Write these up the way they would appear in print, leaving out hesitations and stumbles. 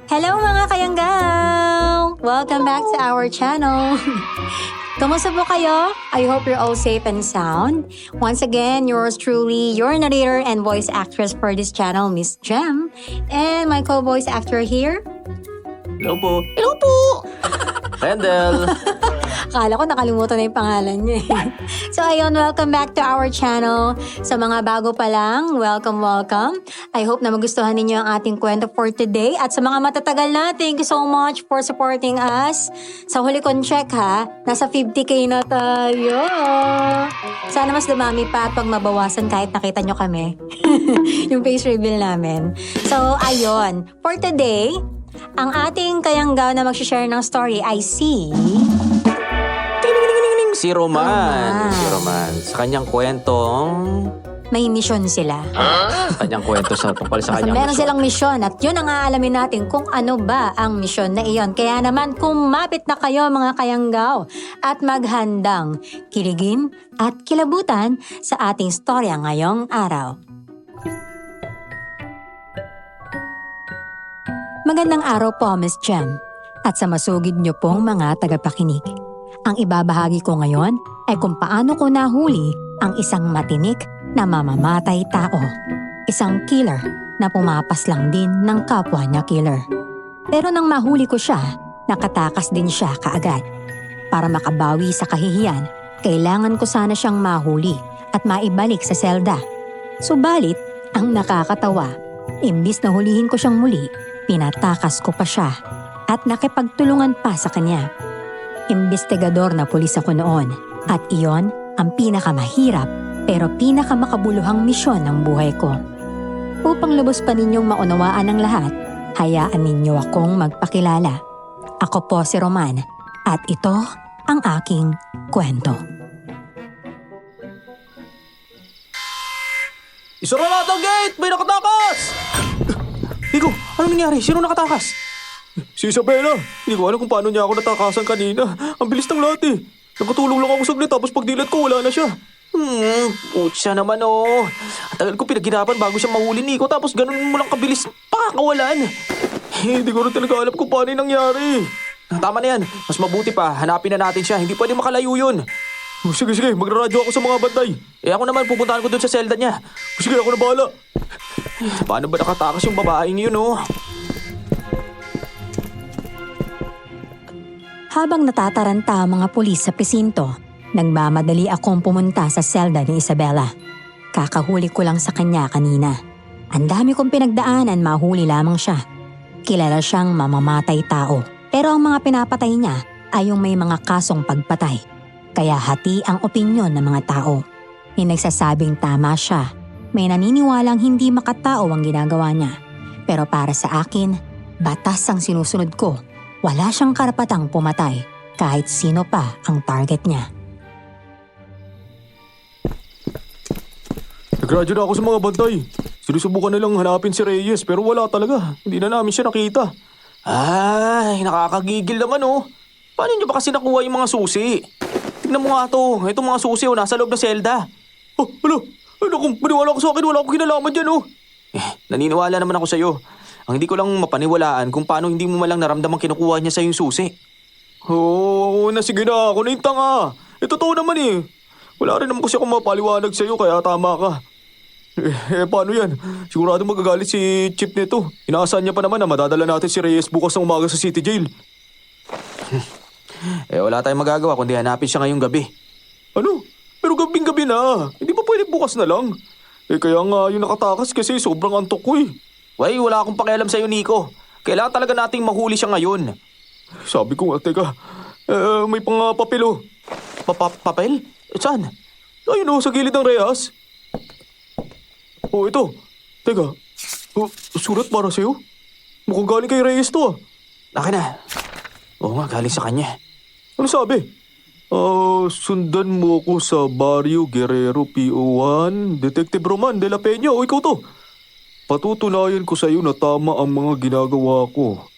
Hello mga kayanggaw! Welcome back to our channel. Kamusta po kayo? I hope you're all safe and sound. Once again, yours truly, your narrator and voice actress for this channel, Miss Jem. And my co-voice actor here. Hello po. Hello po! Rendel. Akala ko nakalimutan na yung pangalan niya eh. So ayun, welcome back to our channel. Sa mga bago pa lang, welcome. I hope na magustuhan ninyo ang ating kwento for today. At sa mga matatagal na, thank you so much for supporting us. Sa huli kong check ha, nasa 50k na tayo. Sana mas dumami pa at pag mabawasan kahit nakita nyo kami. Yung face reveal namin. So ayun, for today, ang ating kayanggaw na mag-share ng story ay si... Si Roman. Si Roman. Sa kanyang kwentong... May misyon sila. Kanyang kwento sa tungkol sa kanyang Meron misyon. silang misyon at yun ang aalamin natin kung ano ba ang misyon na iyon. Kaya naman kumapit na kayo mga kayanggaw at maghandang kiligin at kilabutan sa ating storya ngayong araw. Magandang araw po, Miss Jem, at sa masugid niyo pong mga tagapakinig. Ang ibabahagi ko ngayon ay kung paano ko nahuli ang isang matinik na mamamatay tao. Isang killer na pumapas lang din ng kapwa niya killer. Pero nang mahuli ko siya, nakatakas din siya kaagad. Para makabawi sa kahihiyan, kailangan ko sana siyang mahuli at maibalik sa selda. Subalit, ang nakakatawa, imbis na hulihin ko siyang muli, pinatakas ko pa siya at nakipagtulungan pa sa kanya. Imbestigador na pulis ako noon at iyon ang pinakamahirap pero pinakamakabuluhang misyon ng buhay ko. Upang lubos pa ninyong maunawaan ang lahat, hayaan ninyo akong magpakilala. Ako po si Roman at ito ang aking kwento. Isara na ang gate! May nakatakas! Nico, ano nangyari? Sino nakatakas? Si Isabela. Hindi ko alam kung paano niya ako natakasan kanina. Ang bilis ng lahat eh. Nakatulong lang ako saglit tapos pagdilat ko wala na siya. Putya naman oh. Ang tagal ko pinaghirapan bago siya mahuli, Nico. Tapos ganun mo lang kabilis pakakawalan. Hindi ko rin talaga alam kung paano yung nangyari. Tama na yan. Mas mabuti pa, hanapin na natin siya. Hindi pwede makalayo yun. Sige, magraradyo ako sa mga bantay. Ako naman, pupuntahan ko dun sa selda niya. Sige, ako na bahala. Paano ba nakatakas yung babaeng yun oh? Habang natataranta ang mga pulis sa presinto, nagmamadali akong pumunta sa selda ni Isabela. Kakahuli ko lang sa kanya kanina. Ang dami kong pinagdaanan, mahuli lamang siya. Kilala siyang mamamatay tao. Pero ang mga pinapatay niya ay yung may mga kasong pagpatay. Kaya hati ang opinyon ng mga tao. May nagsasabing tama siya. May naniniwalang hindi makatao ang ginagawa niya. Pero para sa akin, batas ang sinusunod ko. Wala siyang karapatang pumatay kahit sino pa ang target niya. Nagradyo na ako sa mga bantay. Sinusubukan nilang hanapin si Reyes pero wala talaga. Hindi na namin siya nakita. Ay, nakakagigil naman oh. Paano niyo ba kasi nakuha yung mga susi? Tignan mo nga to. Itong mga susi oh, nasa loob ng selda. Oh, ano kung maniwala ko sa akin, wala akong kinalaman dyan oh. Naniniwala naman ako sa'yo. Ang hindi ko lang mapaniwalaan kung paano hindi mo malang naramdamang kinukuha niya sa yung susi. Oo, sige na. Ako na yung tanga. Totoo naman eh. Wala rin naman kasi akong mapaliwanag sa'yo kaya tama ka. Paano yan? Sigurado magagalit si Chip nito. Inaasahan niya pa naman na madadala natin si Reyes bukas ng umaga sa City Jail. Wala tayong magagawa kundi hanapin siya ngayong gabi. Ano? Pero gabing-gabi na. Hindi ba pwede bukas na lang? Kaya nga yung nakatakas kasi sobrang antok ko eh. Wala akong pakialam sa'yo, Nico. Kailangan talaga nating mahuli siya ngayon. Sabi ko nga, teka. May pang papel oh. Papel? Saan? Ayun oh, sa gilid ng rehas. Oh, ito. Teka. Surat para sa'yo. Mukhang galing kay Reyes to ah. Akin na. Oo nga, galing sa kanya. Ano sabi? Sundan mo ko sa Barrio Guerrero PO1, Detective Roman de la Peña. O ikaw to. Patutunayan ko sa iyo na tama ang mga ginagawa ko.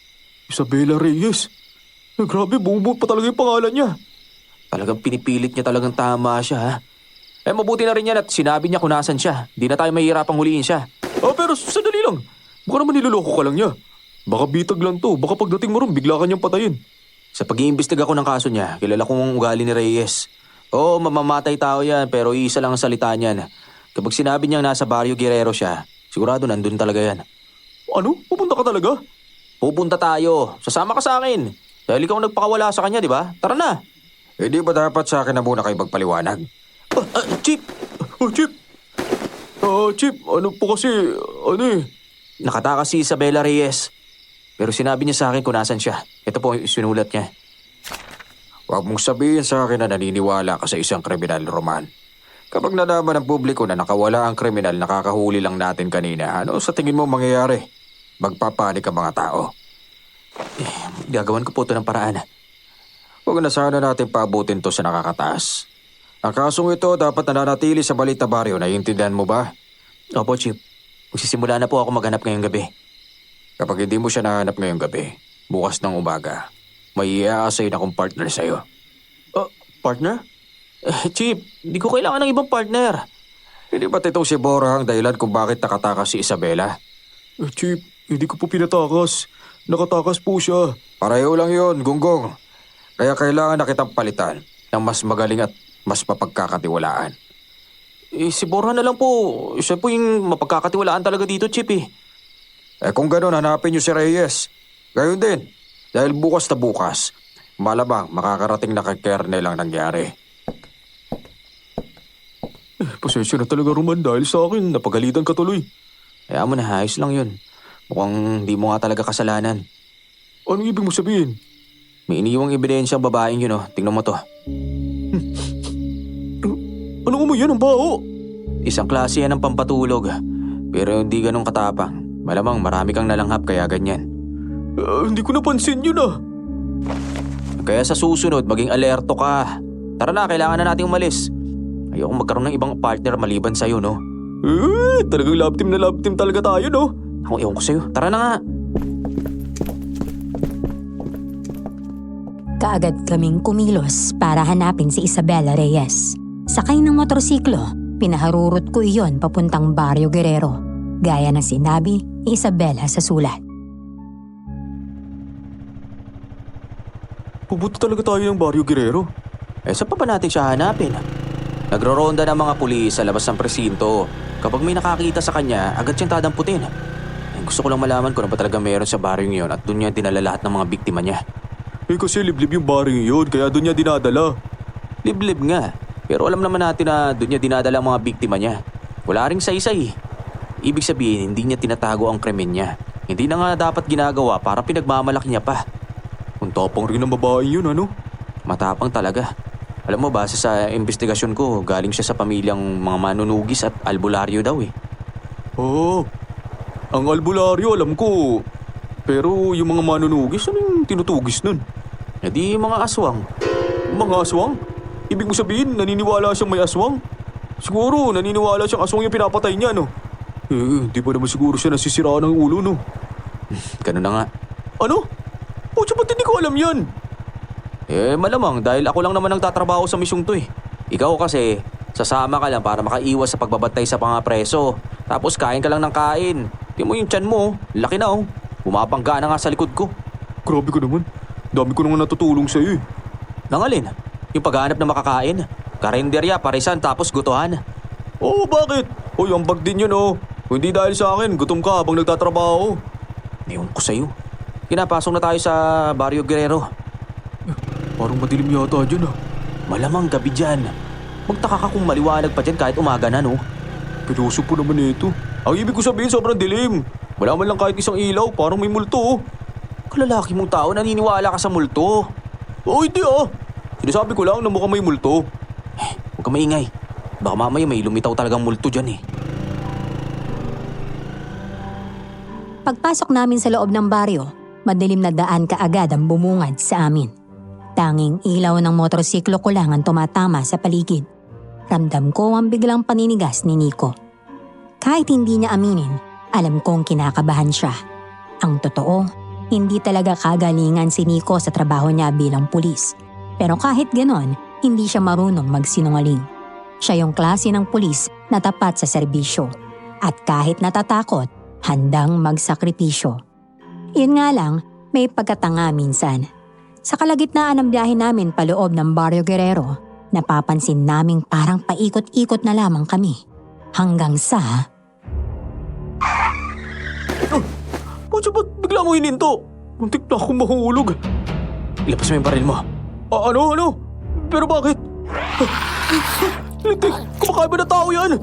Isabela Reyes. Grabe, buo pa talaga yung pangalan niya. Talagang pinipilit niya talagang tama siya ha. Mabuti na rin yan at sinabi niya kung nasan siya. Di na tayo mahihirapang huliin siya. Pero sandali lang. Baka naman niloloko ka lang niya. Baka bitag lang to. Baka pagdating mo ron, bigla ka niyang patayin. Sa pag-iimbestiga ko ng kaso niya, kilala kong ugali ni Reyes. Oo, mamamatay tao yan, pero iisa lang ang salita niyan. Kapag sinabi niyang nasa Barrio Guerrero siya, sigurado nandun talaga yan. Ano? Pupunta ka talaga? Pupunta tayo. Sasama ka sa akin. Dahil ikaw ang nagpakawala sa kanya, di ba? Tara na. Hindi ba dapat sa akin na muna kayo magpaliwanag? Chip! Chip! Chip, ano po kasi, Nakatakas si Isabela Reyes. Pero sinabi niya sa akin kung nasan siya. Ito po yung sinulat niya. Huwag mong sabihin sa akin na naniniwala ka sa isang kriminal, Roman. Kapag nalaman ng publiko na nakawala ang kriminal, nakakahuli lang natin kanina, ano sa tingin mo mangyayari? Magpapanik ang mga tao. Gagawan ko po ito ng paraan. Huwag na sana natin paabutin to sa nakakataas. Ang kasong ito dapat nananatili sa Balita Baryo, naiintindihan mo ba? Opo, Chip. Magsisimula na po ako maghanap ngayong gabi. Kapag hindi mo siya nahanap ngayong gabi, bukas ng umaga, may i-aassign akong partner sa'yo. Partner? Chip, hindi ko kailangan ng ibang partner. Hindi ba't itong si Bora ang dahilan kung bakit nakatakas si Isabela? Chip, hindi ko po pinatakas. Nakatakas po siya. Pareho lang yun, Gunggong. Kaya kailangan na kitang palitan ng mas magaling at mas mapagkakatiwalaan. Si Borja na lang po. Siya po yung mapagkakatiwalaan talaga dito, Chip eh. Kung gano'n, hanapin niyo si Reyes. Gayon din, dahil bukas na bukas, malamang makakarating na kay Kernel ang nangyari. Pasensya na talaga, Roman, dahil sa akin, napagalitan ka tuloy. Kaya mo na, ayos lang yun. Mukhang di mo nga talaga kasalanan. Anong ibig mo sabihin? May iniwang ebidensya ang babaeng yun, oh. Tingnan mo to. Ano mo yan, ang baho? Isang klase yan ng pampatulog. Pero hindi ganun katapang. Malamang marami kang nalanghap kaya ganyan. Hindi ko napansin yun Kaya sa susunod, maging alerto ka. Tara na, kailangan na nating umalis. Ayoko magkaroon ng ibang partner maliban sa'yo, no? Talagang love team talaga tayo, no? Ako, ewan ko sa'yo. Tara na nga. Kaagad kaming kumilos para hanapin si Isabela Reyes. Sakay ng motorsiklo, pinaharurot ko iyon papuntang Barrio Guerrero, gaya ng sinabi ni Isabela sa sulat. Pupunta talaga tayo ng Barrio Guerrero. Saan pa ba natin siya hanapin? Nagroronda ng mga pulis sa labas ng presinto. Kapag may nakakita sa kanya, agad siyang dadamputin. Gusto ko lang malaman kung ano ba talaga meron sa baryong yun at doon niya dinala lahat ng mga biktima niya. Kasi liblib yung baryong yun, kaya doon niya dinadala. Liblib nga, pero alam naman natin na doon niya dinadala ang mga biktima niya. Wala ring saysay. Ibig sabihin, hindi niya tinatago ang krimen niya. Hindi na nga dapat ginagawa para pinagmamalaki niya pa. Ang tapang rin ng babae yun, ano? Matapang talaga. Alam mo, base sa investigasyon ko, galing siya sa pamilyang mga manunugis at albularyo daw eh. Oo. Ang albularyo, alam ko. Pero yung mga manunugis, ano yung tinutugis nun? Di mga aswang. Mga aswang? Ibig mo sabihin, naniniwala siyang may aswang? Siguro, naniniwala siyang aswang yung pinapatay niya, no? Di ba naman siguro siya nasisiraan ng ulo, no? Ganun na nga. Ano? Pucha, ba't hindi ko alam yan? Malamang dahil ako lang naman nagtatrabaho sa misyong to eh. Ikaw kasi, sasama ka lang para makaiwas sa pagbabantay sa mga preso. Tapos kain ka lang ng kain. Tingnan mo yung tiyan mo, laki na oh. Bumabangga na nga sa likod ko. Grabe ka naman. Dami ko naman natutulong sa'yo eh. Nangalin, yung paghahanap na makakain. Karinderya, parisan, tapos gutuhan. Oo, bakit? Hoy, ambag din yun oh. Kung hindi dahil sa akin, gutom ka habang nagtatrabaho. Ewan ko sa'yo. Pinapasok na tayo sa Barrio Guerrero. Parang madilim yata dyan ah. Malamang gabi dyan. Magtaka ka kung maliwanag pa dyan kahit umaga na no. Pinuso po naman ito. Ang ibig ko sabihin sobrang dilim. Wala man lang kahit isang ilaw, parang may multo oh. Kalalaki mong tao, naniniwala ka sa multo. Oh, hindi ah. Sinasabi ko lang na mukhang may multo. Huwag ka maingay. Baka mamaya may lumitaw talagang multo dyan eh. Pagpasok namin sa loob ng baryo, madilim na daan kaagad ang bumungad sa amin. Tanging ilaw ng motorsiklo ko lang ang tumatama sa paligid. Ramdam ko ang biglang paninigas ni Nico. Kahit hindi niya aminin, alam kong kinakabahan siya. Ang totoo, hindi talaga kagalingan si Nico sa trabaho niya bilang pulis. Pero kahit ganon, hindi siya marunong magsinungaling. Siya yung klase ng pulis na tapat sa serbisyo. At kahit natatakot, handang magsakripisyo. Yun nga lang, may pagkatanga minsan. Sa kalagitnaan ng biyahe namin paloob ng Barrio Guerrero, napapansin naming parang paikot-ikot na lamang kami. Hanggang sa... Pucha, ba't bigla mo hininto? Muntik na akong mahulog. Ilabas mo yung baril mo. Ano? Pero bakit? Lintik, kumakain ba na tao yan?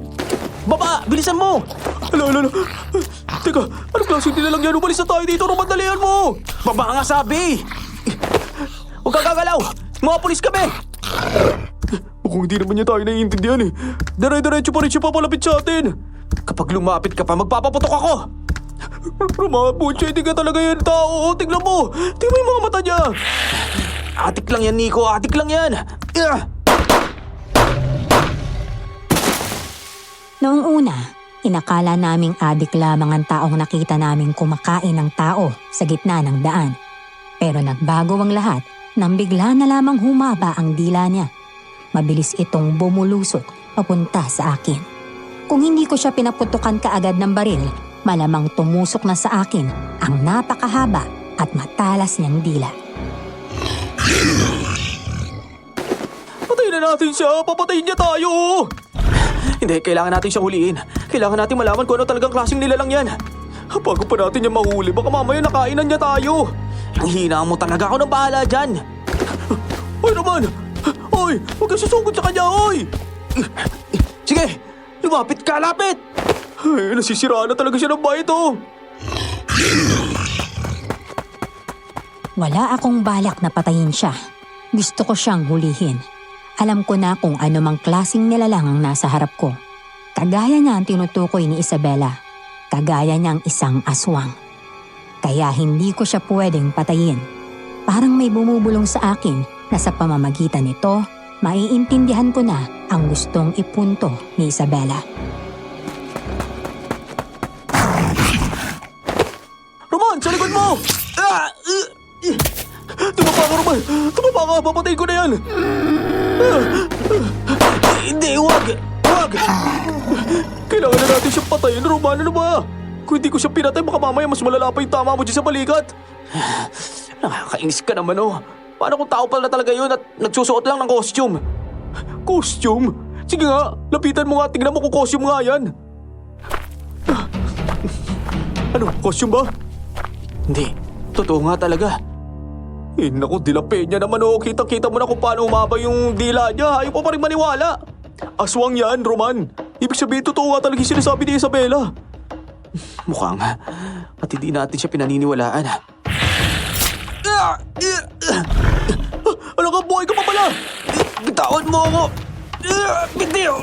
Baba! Bilisan mo! Ala. Teka, anong klaseng nilalang yan? Umalis na tayo dito, Roman, dalihan mo! Baba nga sabi! Huwag kang gagalaw! Mga pulis kami! Mukhang hindi naman niya tayo naiintindihan eh. Dire-diretso pa rin siya papalapit sa atin. Kapag lumapit ka pa, magpapaputok ako! Roman, Pucha, hindi ka talaga yan tao. Tignan mo! Tignan mo yung mga mata niya! Atik lang yan, Nico. Atik lang yan! Noong una, inakala naming adik lamang ang taong nakita naming kumakain ng tao sa gitna ng daan. Pero nagbago ang lahat nang bigla na lamang humaba ang dila niya. Mabilis itong bumulusok papunta sa akin. Kung hindi ko siya pinaputukan kaagad ng baril, malamang tumusok na sa akin ang napakahaba at matalas niyang dila. Patayin na natin siya! Papatayin niya tayo! Hindi, kailangan natin siyang huliin. Kailangan natin malaman kung ano talagang klaseng nilalang yan. Bago pa natin niya mahuli, baka mamaya nakainan niya tayo. Ang hina mo talaga. Ako nang bahala dyan. Hoy, Roman! Hoy! Huwag kang susugod sa kanya, hoy! Sige! Lumapit ka! Lapit! Ay, nasisiraan na talaga siya ng bahay ito. Wala akong balak na patayin siya. Gusto ko siyang hulihin. Alam ko na kung ano mang klaseng nilalang ang nasa harap ko. Kagaya niya ang tinutukoy ni Isabela. Kagaya niyang isang aswang. Kaya hindi ko siya pwedeng patayin. Parang may bumubulong sa akin na sa pamamagitan nito, maiintindihan ko na ang gustong ipunto ni Isabela. Roman, sa likod mo! Tumapa ka, Roman! Tumapa ka! Papatayin ko na yan! Hindi, huwag! Huwag! Kailangan na natin siyang patayin, Roman. Ano ba? Kung hindi ko siya pinatay, baka mamaya mas malala pa yung tama mo dyan sa balikat. Nakakainis ka naman, oh. Paano kung tao pala talaga yun at nagsusuot lang ng costume? Costume? Sige nga, lapitan mo nga. Tingnan mo kung costume nga yan. Ano, costume ba? Hindi. Totoo nga talaga. Naku, dilape niya naman, oh. Kitang-kita mo na kung paano umaba yung dila niya. Ayaw pa rin maniwala. Aswang yan, Roman. Ibig sabihin, totoo nga talaga yung sinasabi ni Isabela. Mukha nga. At hindi natin siya pinaniniwalaan. Alam ka, buhay ka pa pala. Bitawan mo ako! Bitiw!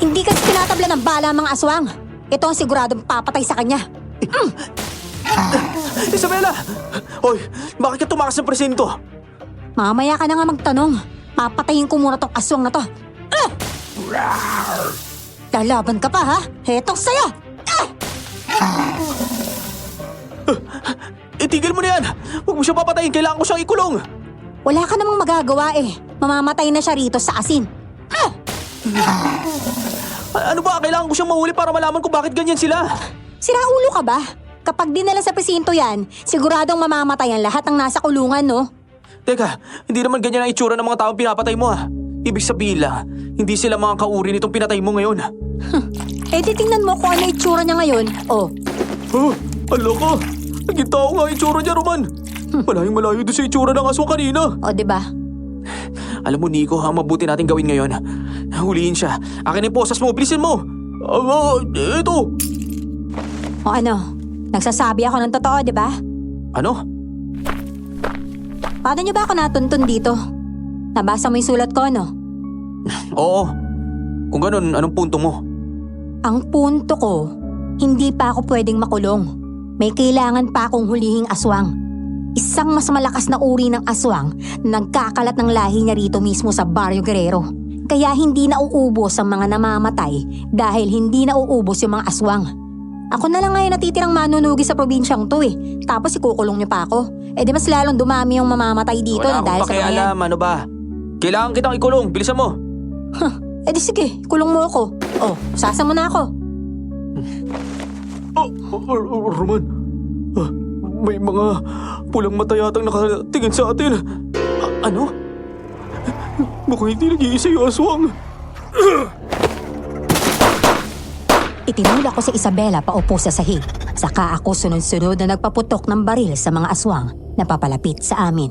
Hindi kasi tinatabla ng bala ang mga aswang. Ito ang siguradong papatay sa kanya. Isabela! Hoy, bakit ka tumakas ng presinto? Mamaya ka na nga magtanong. Papatayin ko muna tong aswang na to. Lalaban ka pa, ha? Hetong saya! Itigil mo na yan! Huwag mo siya papatayin, kailangan ko siyang ikulong! Wala ka namang magagawa eh. Mamamatay na siya rito sa asin. Ano ba? Kailangan ko siyang mahuli para malaman kung bakit ganyan sila. Sira ulo ka ba? Kapag dinala sa presinto yan, siguradong mamamatay ang lahat ng nasa kulungan, no? Teka, hindi naman ganyan ang itsura ng mga taong pinapatay mo, ha? Ibig sabihin lang, hindi sila mga kauri nitong pinatay mo ngayon. Eh di tingnan mo kung ano itsura niya ngayon. Oh, Alo ka. Naging tao nga yung itsura niya, Roman. Malayong malayo doon sa itsura ng aswang kanina. o diba? Alam mo, Nico, ang mabuti natin gawin ngayon, huliin siya. Akin yung posas mo, bilisin mo! Ito. O ano? Nagsasabi ako ng totoo, diba? Ano? Paano niyo ba ako natuntun dito? Nabasa mo yung sulat ko, no? Oo. Kung ganun, anong punto mo? Ang punto ko, hindi pa ako pwedeng makulong. May kailangan pa akong hulihing aswang. Isang mas malakas na uri ng aswang na nagkakalat ng lahi niya rito mismo sa Barrio Guerrero. Kaya hindi nauubos ang mga namamatay dahil hindi nauubos yung mga aswang. Ako na lang ngayon natitirang manunugi sa probinsyang to eh. Tapos ikukulong niyo pa ako. Eh di mas lalong dumami yung mamamatay dito Wala dahil akong sa mga yan. pakialam, ano ba? Kailangan kitang ikulong, bilisan mo! Eh di sige, kulong mo ako. Oh, sasa mo na ako. Roman, may mga pulang mata yatang nakatingin sa atin. Ano? Mukhang hindi nag-iisa yung aswang. Itinula ko si Isabela paupo sa sahig. Saka ako sunod-sunod na nagpaputok ng baril sa mga aswang na papalapit sa amin.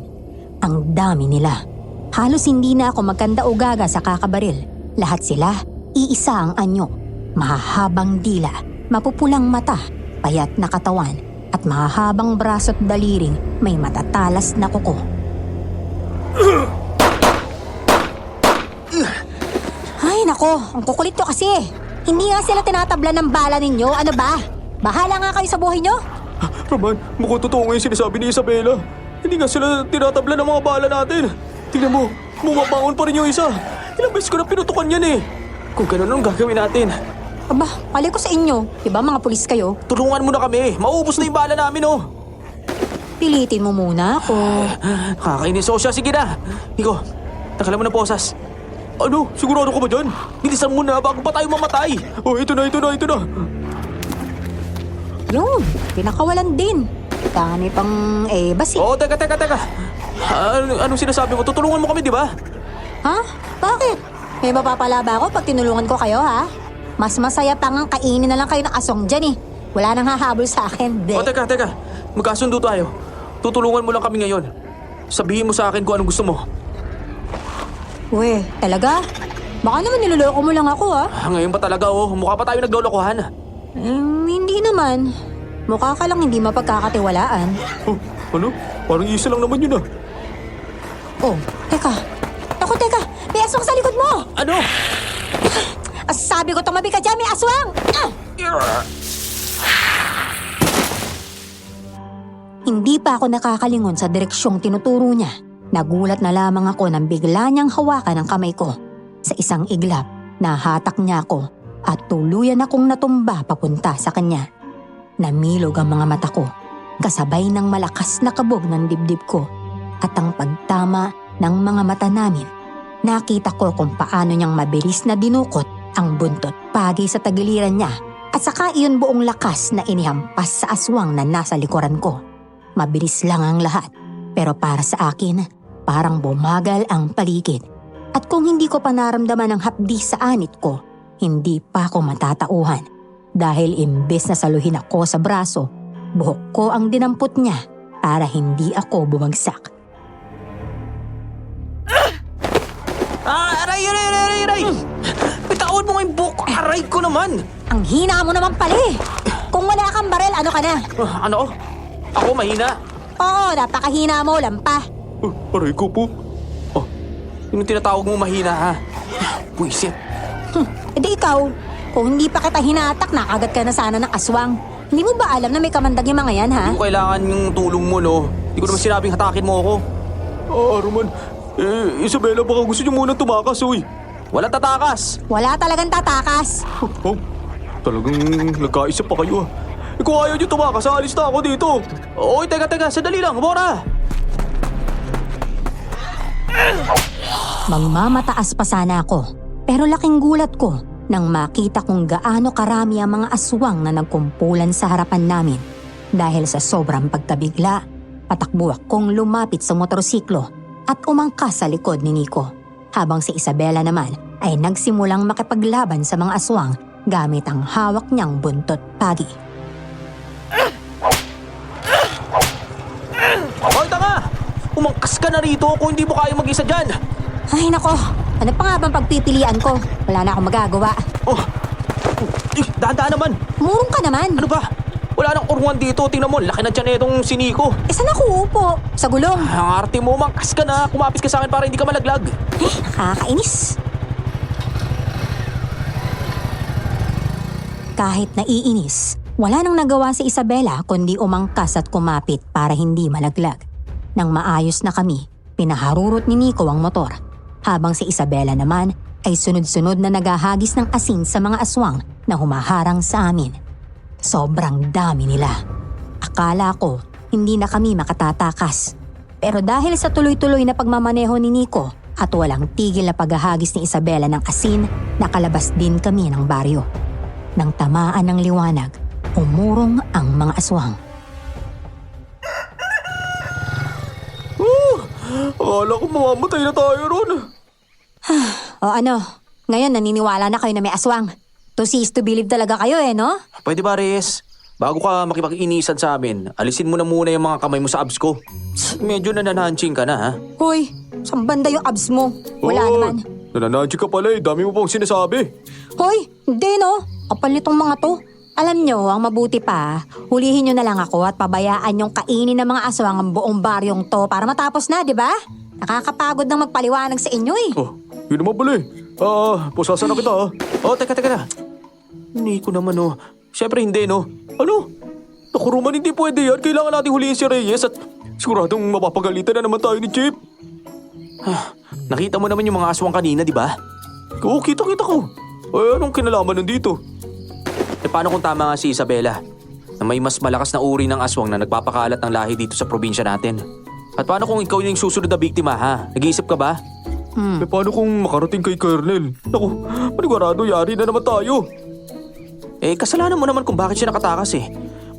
Ang dami nila. Halos hindi na ako magkanda-ugaga sa kakabaril. Lahat sila, iisa ang anyo. Mahahabang dila, mapupulang mata, payat na katawan, at mahahabang braso at daliring may matatalas na kuko. Ay nako, ang kukulit to kasi. Hindi nga sila tinatabla ng bala ninyo, ano ba? Bahala nga kayo sa buhay nyo. Roman, mukhang totoo nga yung sinasabi ni Isabela. Hindi nga sila tinatabla ng mga bala natin. Tingnan mo, bumabangon pa rin yung isa. Ilang beses ko na pinutukan yan eh. Kung ganun ang gagawin natin, Aba, pali ko sa inyo. Diba mga pulis kayo? tulungan mo na kami. Mauubos na yung bala namin, oh. Pilitin mo muna ako. Kakainis, oh siya. Sige na. Iko, takalan mo ng posas. Ano? Sigurado ka ba dyan? Bilisan mo na bago pa tayo mamatay. Oh, ito na. Yun, pinakawalan din. Dami pang basi. Oh, teka. Anong sinasabi mo? Tutulungan mo kami, di ba? Ha? Bakit? May mapapala ba ako pag tinulungan ko kayo, ha? Mas masaya pa nga kainin na lang kayo ng asong dyan, eh. Wala nang hahabol sa akin, de. Oh, teka. Magkasundo tayo. Tutulungan mo lang kami ngayon. Sabihin mo sa akin kung anong gusto mo. Uwe, talaga? Baka naman niloloko mo lang ako, ha? Ngayon ba talaga, oh? Mukha pa tayo naglolokohan. Hindi naman. Mukha ka lang hindi mapagkakatiwalaan. Oh, ano? Parang isa lang naman yun ah. Oh, teka. Ako, teka. May aswang sa likod mo! Ano? Sabi ko tumabi ka dyan, may aswang! Ah! Hindi pa ako nakakalingon sa direksyong tinuturo niya. Nagulat na lamang ako nang bigla niyang hawakan ang kamay ko. Sa isang iglap, nahatak niya ako at tuluyan akong natumba papunta sa kanya. Namilog ang mga mata ko, kasabay ng malakas na kabog ng dibdib ko at ang pagtama ng mga mata namin. Nakita ko kung paano niyang mabilis na dinukot ang buntot pagi sa tagiliran niya at saka iyon buong lakas na inihampas sa aswang na nasa likuran ko. Mabilis lang ang lahat, pero para sa akin, parang bumagal ang paligid. At kung hindi ko pa naramdaman ang hapdi sa anit ko, hindi pa ako matatauhan. Dahil imbes na saluhin ako sa braso, buhok ko ang dinampot niya para hindi ako bumagsak. Aray! Bitawan mo nga yung buhok. Aray ko naman. Ang hina mo naman pala eh. Kung wala kang barel, ano ka na? Ano? Ako mahina? Oo, napakahina mo, lampa. Oh, aray ko po. Yung tinatawag mo mahina, ha? Puisit. Edi ikaw, kung hindi pa kita hinatak, nakagat ka na sana ng aswang. Hindi mo ba alam na may kamandag yung mga yan, ha? Hindi ko kailangan yung tulong mo, no? Hindi ko naman sinabing hatakin mo ako. Roman, Isabela, baka gusto niyo muna tumakas, uy. Walang tatakas. Wala talagang tatakas. Oh, talagang nagkaisa pa kayo ah. Kung ayaw niyo tumakas, alis na ako dito. Oy, teka. Sandali lang. Bora! Magmamataas pa sana ako, pero laking gulat ko nang makita kong gaano karami ang mga aswang na nagkumpulan sa harapan namin. Dahil sa sobrang pagkabigla, patakbo akong lumapit sa motorsiklo at umangkas sa likod ni Nico. Habang si Isabela naman ay nagsimulang makipaglaban sa mga aswang gamit ang hawak niyang buntot pagi. Hoy, tanga! Umangkas ka na rito kung hindi mo kaya mag-isa dyan. Ay nako, ano pa nga bang pagpipilian ko? Wala na akong magagawa. Dahan-dahan naman. Murong ka naman. Ano ba? Wala nang urungan dito. Tingnan mo, laki na tiyan itong si Nico. Saan ako upo? Sa gulong. Ang arte mo, umangkas ka na. Kumapis ka sa akin para hindi ka malaglag. Nakakainis. Kahit naiinis, wala nang nagawa si Isabela kundi umangkas at kumapit para hindi malaglag. Nang maayos na kami, pinaharurot ni Nico ang motor. Habang si Isabela naman ay sunod-sunod na naghahagis ng asin sa mga aswang na humaharang sa amin. Sobrang dami nila. Akala ko hindi na kami makatatakas. Pero dahil sa tuloy-tuloy na pagmamaneho ni Nico at walang tigil na paghahagis ni Isabela ng asin, nakalabas din kami ng baryo. Nang tamaan ng liwanag, umurong ang mga aswang. Akala ko mamamatay na tayo ron. O ano, ngayon naniniwala na kayo na may aswang. To see is to believe talaga kayo no? Pwede ba, Reyes? Bago ka makipag-inisan sa amin, alisin mo na muna yung mga kamay mo sa abs ko. Medyo nanananching ka na, ha? Hoy, saan banda yung abs mo? Wala Oh, naman. Nananadji ka pala eh. Dami mo pang sinasabi. Hoy, hindi no. Kapal nitong mga to. Alam nyo, ang mabuti pa, hulihin nyo na lang ako at pabayaan yung kainin ng mga aswang ang buong baryong to para matapos na, di ba? Nakakapagod nang magpaliwanag sa inyo eh. Oh, yun naman pala eh. Pusasan na kita Oh, teka na. Hindi ko naman, oh. Siyempre hindi, no? Ano? Naku Roman, hindi pwede yan. Kailangan natin hulihin si Reyes at siguradong mapapagalitan na naman tayo ni Chip. Nakita mo naman yung mga aswang kanina, di ba? Oo, kita ko. Ay, anong kinalaman nandito? E paano kung tama nga si Isabela? Na may mas malakas na uri ng aswang na nagpapakalat ng lahi dito sa probinsya natin. At paano kung ikaw yung susunod na biktima, ha? Nag-iisip ka ba? Eh, paano kung makarating kay Colonel? Naku, panigurado yari na naman tayo. Eh, kasalanan mo naman kung bakit siya nakatakas eh.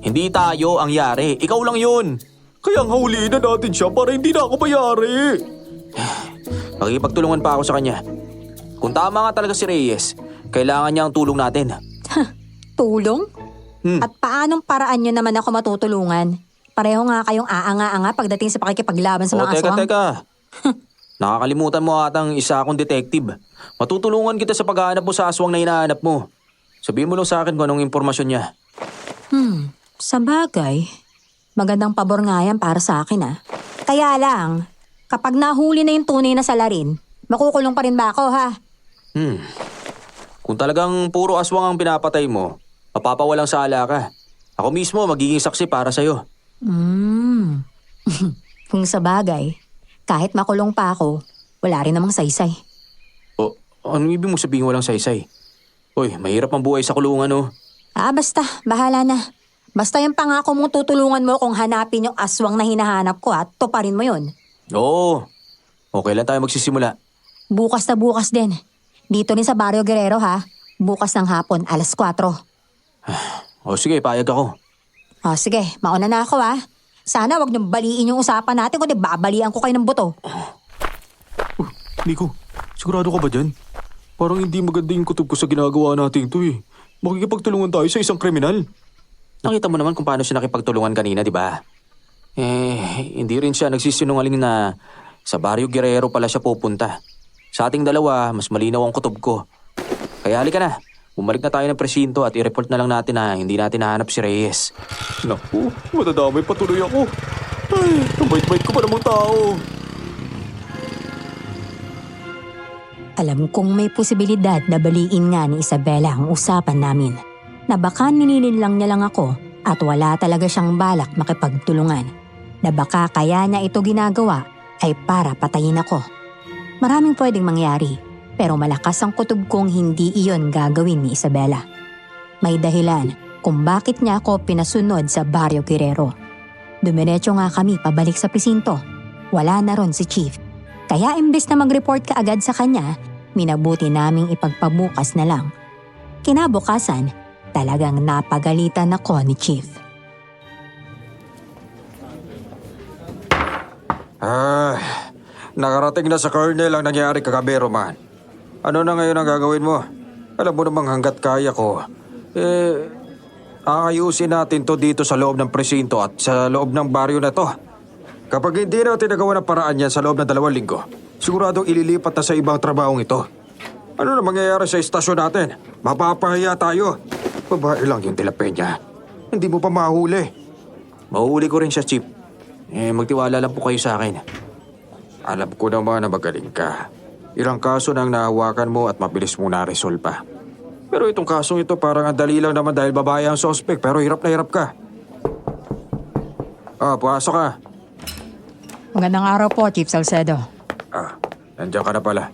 Hindi tayo ang yari. Ikaw lang yun. Kaya nga huliin na natin siya para hindi na ako mayari. Makikipagtulungan pa ako sa kanya. Kung tama nga talaga si Reyes, kailangan niya ang tulong natin. Tulong? Hmm. At paanong paraan nyo naman ako matutulungan? Pareho nga kayong aanga-anga pagdating sa pakikipaglaban sa mga aswang. Teka. Nakakalimutan mo atang isa akong detective. Matutulungan kita sa paghahanap mo sa aswang na hinahanap mo. Sabihin mo lang sa akin kung anong impormasyon niya. Sa bagay, magandang pabor nga yan para sa akin Kaya lang, kapag nahuli na yung tunay na salarin, makukulong pa rin ba ako Kung talagang puro aswang ang pinapatay mo, mapapawalang sala ka. Ako mismo magiging saksi para sa'yo. Kung sa bagay, kahit makulong pa ako, wala rin namang saysay. O, anong ibig mo sabihin walang saysay? Uy, mahirap ang buhay sa kulungan, oh. Basta, bahala na. Basta yung pangako mong tutulungan mo kung hanapin yung aswang na hinahanap ko at tuparin mo yun. Oo. Okay lang tayo magsisimula. Bukas na bukas din. Dito rin sa Barrio Guerrero Bukas ng hapon, 4:00. O sige, payag ako. Sige, mauna na ako Sana wag niyong baliin yung usapan natin kundi babalian ko kayo ng buto. Nico, sigurado ka ba dyan? Parang hindi maganda yung kutob ko sa ginagawa natin to eh. Makikipagtulungan tayo sa isang kriminal. Nakita mo naman kung paano siya nakipagtulungan kanina, di ba? Hindi rin siya nagsisinungaling na sa Barrio Guerrero pala siya pupunta. Sa ating dalawa, mas malinaw ang kutob ko. Kaya halika na, bumalik na tayo ng presinto at i-report na lang natin na hindi natin nahanap si Reyes. Naku, madadamay patuloy ako. Ay, ang bait-bait ko pa namang tao. Alam kong may posibilidad na baliin nga ni Isabela ang usapan namin. Na baka nininlang niya lang ako at wala talaga siyang balak makipagtulungan. Na baka kaya niya ito ginagawa ay para patayin ako. Maraming pwedeng mangyari, pero malakas ang kutob kong hindi iyon gagawin ni Isabela. May dahilan kung bakit niya ako pinasunod sa Barrio Guerrero. Dumiretso nga kami pabalik sa presinto. Wala na ron si Chief. Kaya imbes na mag-report ka agad sa kanya, minabuti naming ipagpabukas na lang. Kinabukasan, talagang napagalitan ako ni Chief. Nakarating na sa Colonel ang nangyari kagabi, Roman. Ano na ngayon ang gagawin mo? Alam mo namang hanggat kaya ko. Aayusin natin to dito sa loob ng presinto at sa loob ng baryo na to. Kapag hindi natin nagawa ng paraan yan sa loob ng 2 linggo, siguradong ililipat na sa ibang trabahong ito. Ano na mangyayari sa istasyon natin? Mapapahiya tayo. Babae lang yung Tilapenya. Hindi mo pa mahuli. Mahuhuli ko rin siya, Chief. Magtiwala lang po kayo sa akin. Alam ko naman na magaling ka. Ilang kaso nang nahawakan mo at mabilis mo na-resolve. Pero itong kasong ito parang ang dali lang naman dahil babae ang suspect pero hirap na hirap ka. Pumasok ka. Magandang araw po, Chief Salcedo. Nandiyan ka na pala.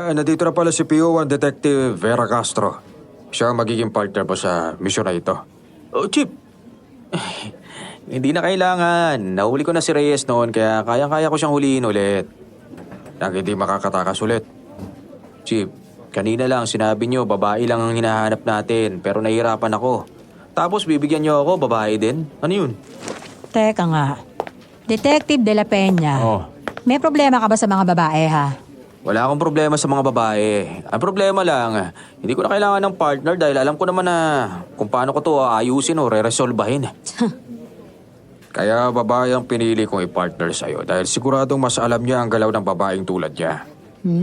Nandito na pala si PO1 Detective Vera Castro. Siya ang magiging partner mo sa misyon na ito. Oh, Chief. Hindi na kailangan. Nahuli ko na si Reyes noon kaya kayang-kaya ko siyang huliin ulit. Nang hindi makakatakas ulit. Chief, kanina lang sinabi niyo babae lang ang hinahanap natin pero nahihirapan ako. Tapos bibigyan niyo ako, babae din? Ano yun? Teka nga. Detective De La Peña, Oh. may problema ka ba sa mga babae ha? Wala akong problema sa mga babae. Ang problema lang, hindi ko na kailangan ng partner dahil alam ko naman na kung paano ko to ayusin o re-resolbahin. Kaya babae ang pinili kong i-partner sa'yo dahil siguradong mas alam niya ang galaw ng babaeng tulad niya.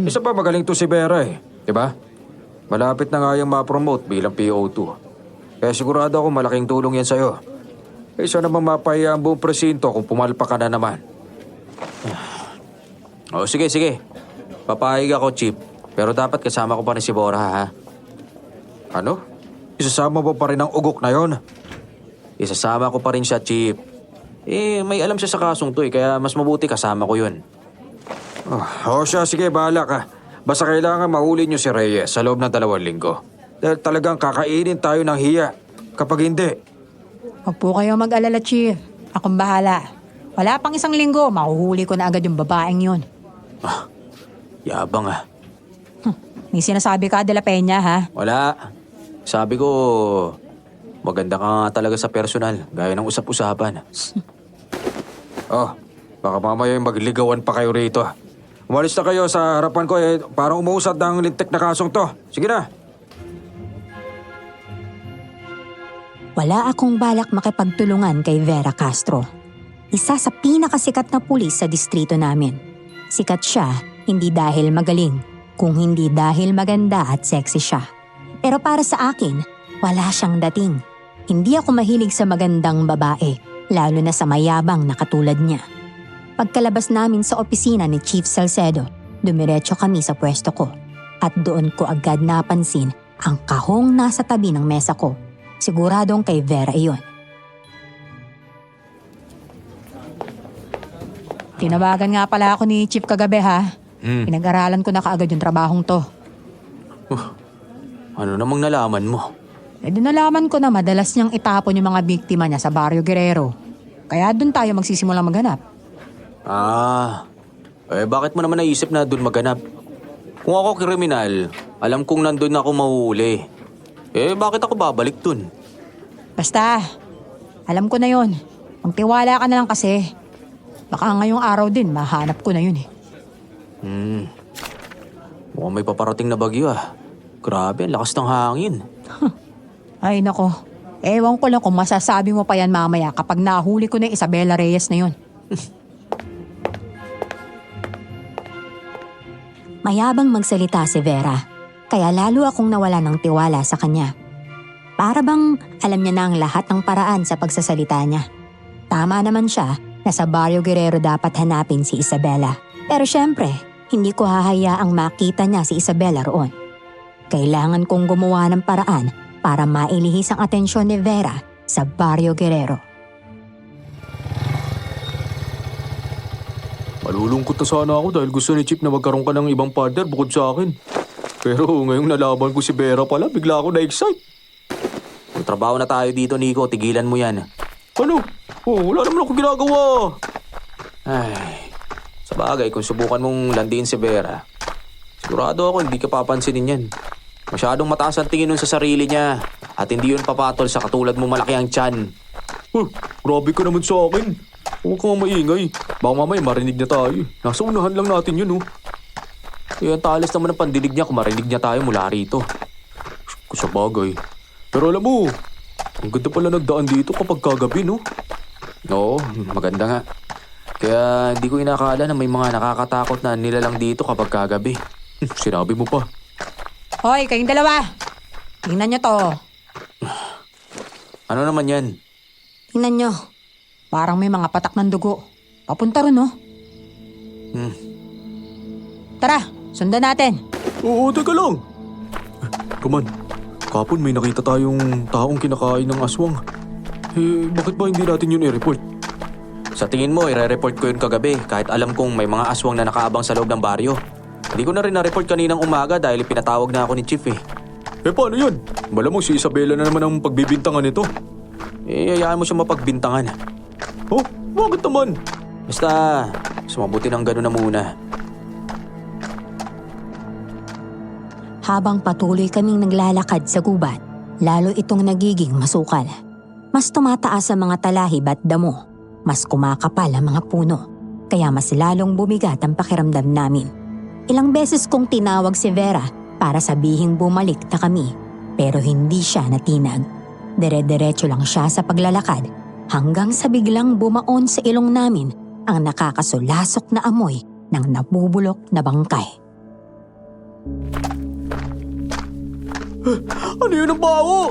Isa pa magaling to si Vera eh, di ba? Malapit na nga yung ma-promote bilang PO2. Kaya sigurado ako malaking tulong yan sa'yo. Isa naman mapahiya ang buong presinto kung pumalpa ka na naman. O sige. Papayag ako, Chip. Pero dapat kasama ko pa rin si Bora, ha? Ano? Isasama mo pa rin ang ugok na yon? Isasama ko pa rin siya, Chip. May alam siya sa kasong to kaya mas mabuti kasama ko yun. Siya, sige, bahala ka. Basta kailangan mahuli niyo si Reyes sa loob ng 2 linggo. Dahil talagang kakainin tayo ng hiya. Kapag hindi, Huwag po kayo mag-alala, Chief. Akong bahala. Wala pang 1 linggo, mahuhuli ko na agad yung babaeng yun. Yabang, May sinasabi ka, De La Peña, ha? Wala. Sabi ko, maganda ka nga talaga sa personal, gaya ng usap-usapan. baka mamaya magligawan pa kayo rito. Umalis na kayo sa harapan ko parang umuusad ng lintik na kasong to. Sige na. Wala akong balak makipagtulungan kay Vera Castro. Isa sa pinakasikat na pulis sa distrito namin. Sikat siya, hindi dahil magaling, kung hindi dahil maganda at sexy siya. Pero para sa akin, wala siyang dating. Hindi ako mahilig sa magandang babae, lalo na sa mayabang na katulad niya. Pagkalabas namin sa opisina ni Chief Salcedo, dumiretso kami sa pwesto ko. At doon ko agad napansin ang kahong nasa tabi ng mesa ko. Siguradong kay Vera iyon. Tinawagan nga pala ako ni Chief kagabi ha. Pinag-aralan ko na kaagad yung trabahong to. Ano namang nalaman mo? Nalaman ko na madalas niyang itapon yung mga biktima niya sa Barrio Guerrero. Kaya doon tayo magsisimulang maghanap. Bakit mo naman naisip na doon maghanap? Kung ako kriminal, alam kong nandun ako mahuhuli. Bakit ako babalik doon? Basta, alam ko na yon. Magtiwala ka na lang kasi. Baka ngayong araw din, mahanap ko na yun eh. Mukhang may paparating na bagyo Grabe, ang lakas ng hangin. Ay nako, ewan ko lang kung masasabi mo pa yan mamaya kapag nahuli ko na yung Isabela Reyes na yun. Mayabang magsalita si Vera, kaya lalo akong nawala ng tiwala sa kanya. Para bang alam niya na ang lahat ng paraan sa pagsasalita niya. Tama naman siya na sa Barrio Guerrero dapat hanapin si Isabela. Pero syempre, hindi ko hahayaang makita niya si Isabela roon. Kailangan kong gumawa ng paraan para mailihis ang atensyon ni Vera sa Barrio Guerrero. Malulungkot na sana ako dahil gusto ni Chip na magkaroon ka ng ibang partner bukod sa akin. Pero ngayong nalaman ko si Vera pala, bigla ako na-excite. Magtrabaho na tayo dito, Nico. Tigilan mo yan. Ano? Wala naman ako ginagawa. Sa bagay, kung subukan mong landiin si Vera, sigurado ako hindi ka papansinin yan. Masyadong mataas ang tingin nun sa sarili niya at hindi yun papatol sa katulad mo malaki ang tiyan. Grabe ka naman sa akin. Huwag kang maingay. Baka mamaya marinig na tayo. Nasa unahan lang natin yun, Ang talas naman ang pandinig niya kung marinig niya tayo mula rito. Sa bagay. Pero alam mo, ang ganda pala nagdaan dito kapag kagabi, no? Oo, maganda nga. Kaya hindi ko inakala na may mga nakakatakot na nilalang dito kapag kagabi. Sinabi mo pa. Hoy, kayong dalawa! Tingnan niyo to. Ano naman yan? Tingnan niyo. Parang may mga patak ng dugo. Papunta ron, no? Tara, sundan natin. Oo, teka lang. Roman, kapon may nakita tayong taong kinakain ng aswang. Bakit ba hindi natin yun i-report? Sa tingin mo, ire-report ko yun kagabi kahit alam kong may mga aswang na nakaabang sa loob ng baryo. Hindi ko na rin na-report kaninang umaga dahil pinatawag na ako ni Chief Paano yun? Malamang si Isabela na naman ang pagbibintangan nito. Hayaan mo siya mapagbintangan. Bakit naman? Basta, sumabuti ng gano'n na muna. Habang patuloy kaming naglalakad sa gubat, lalo itong nagiging masukal. Mas tumataas ang mga talahib at damo. Mas kumakapal ang mga puno. Kaya mas lalong bumigat ang pakiramdam namin. Ilang beses kong tinawag si Vera para sabihing bumalik na kami. Pero hindi siya natinag. Dire-diretso lang siya sa paglalakad hanggang sa biglang bumaon sa ilong namin ang nakakasulasok na amoy ng nabubulok na bangkay. Ano yun ang baho?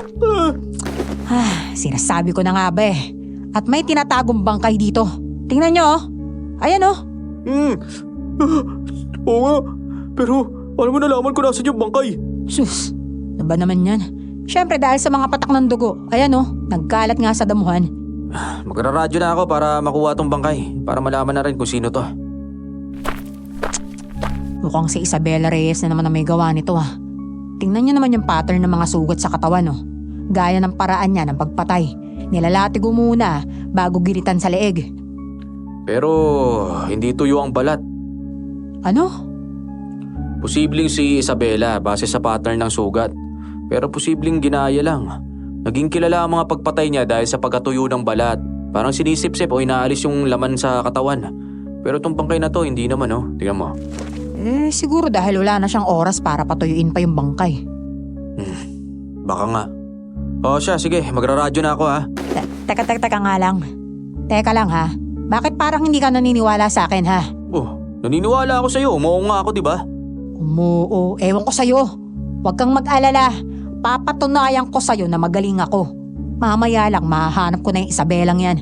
Sinasabi ko na nga ba eh. At may tinatagong bangkay dito. Tingnan nyo oh. Ayan oh. Oo nga. Pero alam mo, nalaman ko nasa yung bangkay. Sus, ano ba naman yan? Siyempre dahil sa mga patak ng dugo. Ayan oh, nagkalat nga sa damuhan. Magraradyo na ako para makuha tong bangkay. Para malaman na rin kung sino to. Mukhang si Isabela Reyes na naman ang may gawa nito ah. Tingnan nyo naman yung pattern ng mga sugat sa katawan oh. Gaya ng paraan niya ng pagpatay. Nilalatigo muna bago giritan sa leeg. Pero hindi tuyo ang balat. Ano? Posibleng si Isabela base sa pattern ng sugat. Pero posibleng ginaya lang. Naging kilala ang mga pagpatay niya dahil sa pagkatuyo ng balat. Parang sinisip-sip o inaalis yung laman sa katawan. Pero itong bangkay na to, hindi naman oh. Tingnan mo. Siguro dahil wala na siyang oras para patuyuin pa yung bangkay. Baka nga. O siya, sige. Magraradyo na ako ha. Teka nga lang. Teka lang ha. Bakit parang hindi ka naniniwala sa akin ha? Oh, naniniwala ako sa'yo. Umuo nga ako, di ba? Umuo, ewan ko sa'yo. Huwag kang mag-alala. Papatunayan ko sa'yo na magaling ako. Mamaya lang mahahanap ko na yung Isabelang yan.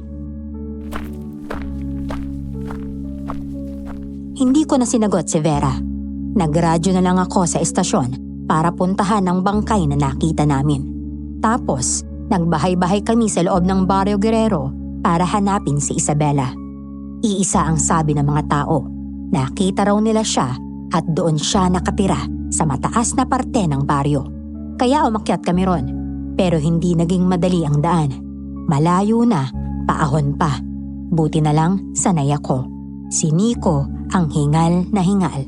Hindi ko na sinagot si Vera. Nagradyo na lang ako sa estasyon para puntahan ang bangkay na nakita namin. Tapos, nagbahay-bahay kami sa loob ng Barrio Guerrero para hanapin si Isabela. Iisa ang sabi ng mga tao. Nakita raw nila siya at doon siya nakatira sa mataas na parte ng baryo. Kaya umakyat kami ron. Pero hindi naging madali ang daan. Malayo na, paahon pa. Buti na lang sanay ako. Si Nico ang hingal na hingal.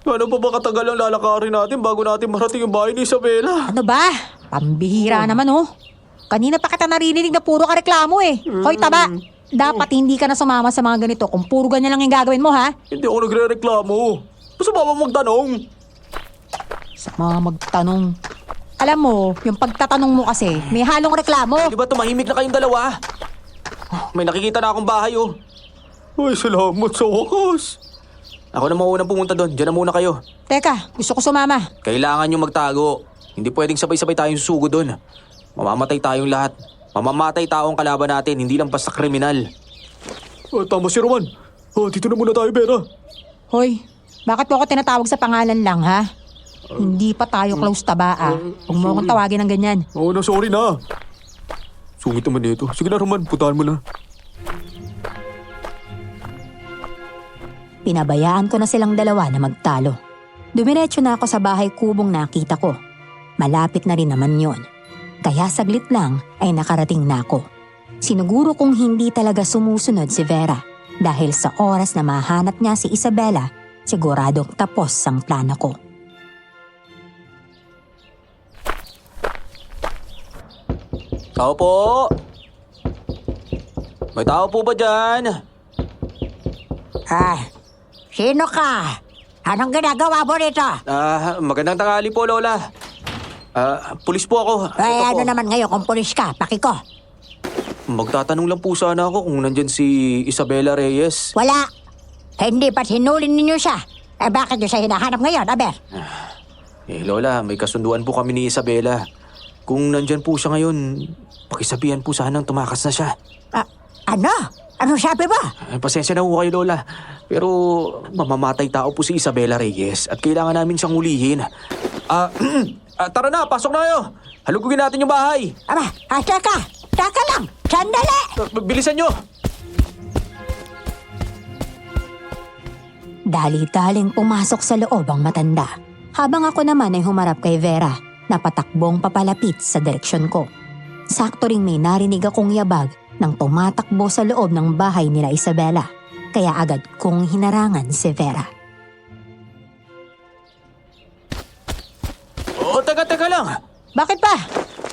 Ano pa ba katagal ang lalakarin natin bago natin marating yung bahay ni Isabela? Ano ba? Pambihira naman oh. Kanina pa kita narinig na puro ka reklamo eh. Hoy taba, dapat hindi ka na sumama sa mga ganito kung puro ganyan lang yung gagawin mo ha. Hindi ako nagre-reklamo. Basta ba magtanong? Sa mga magtanong. Alam mo, yung pagtatanong mo kasi, may halong reklamo. Di ba tumahimik na kayong dalawa? May nakikita na akong bahay oh. Ay, salamat sa wakas. Ako na maunang pumunta doon. Diyan na muna kayo. Teka, gusto ko sumama. Kailangan nyo magtago. Hindi pwedeng sabay-sabay tayong susugo doon. Mamamatay tayong lahat. Mamamatay taong kalaban natin, hindi lang basta kriminal. Tama si Roman. Dito na muna tayo, Vera. Hoy, bakit mo ako tinatawag sa pangalan lang ha? Hindi pa tayo close taba ah. Huwag mo akong tawagin ng ganyan. Oo na, sorry na. Sungit naman dito. Sige na, Roman. Puntahan mo na. Pinabayaan ko na silang dalawa na magtalo. Dumiretso na ako sa bahay kubong nakita ko. Malapit na rin naman yon. Kaya saglit lang ay nakarating na ako. Sinuguro kong hindi talaga sumusunod si Vera dahil sa oras na mahanap niya si Isabela, siguradong tapos ang plano ko. Tao po! May tao po ba dyan? Sino ka? Anong ginagawa mo rito? Magandang tanghali po, Lola. Pulis po ako. Ay, Ito ano po. naman ngayon kung pulis ka? Pakiko. Magtatanong lang po sana ako kung nandyan si Isabela Reyes. Wala. Hindi ba't hinulin ninyo siya? Bakit nyo siya hinahanap ngayon, aber? Lola, may kasunduan po kami ni Isabela. Kung nandyan po siya ngayon, pakisabihan po sanang tumakas na siya. Ano? Ano sabi mo? Pasensya na po kayo, Lola. Pero mamamatay tao po si Isabela Reyes at kailangan namin siyang hulihin. Tara na, pasok na kayo. Halugugin natin yung bahay. Aba, teka lang, sandali! Bilisan nyo! Dali-daling pumasok sa loob ang matanda. Habang ako naman ay humarap kay Vera na patakbong papalapit sa direksyon ko. Sakto ring may narinig akong yabag nang tumatakbo sa loob ng bahay nila Isabela. Kaya agad kong hinarangan si Vera. teka lang. Bakit ba?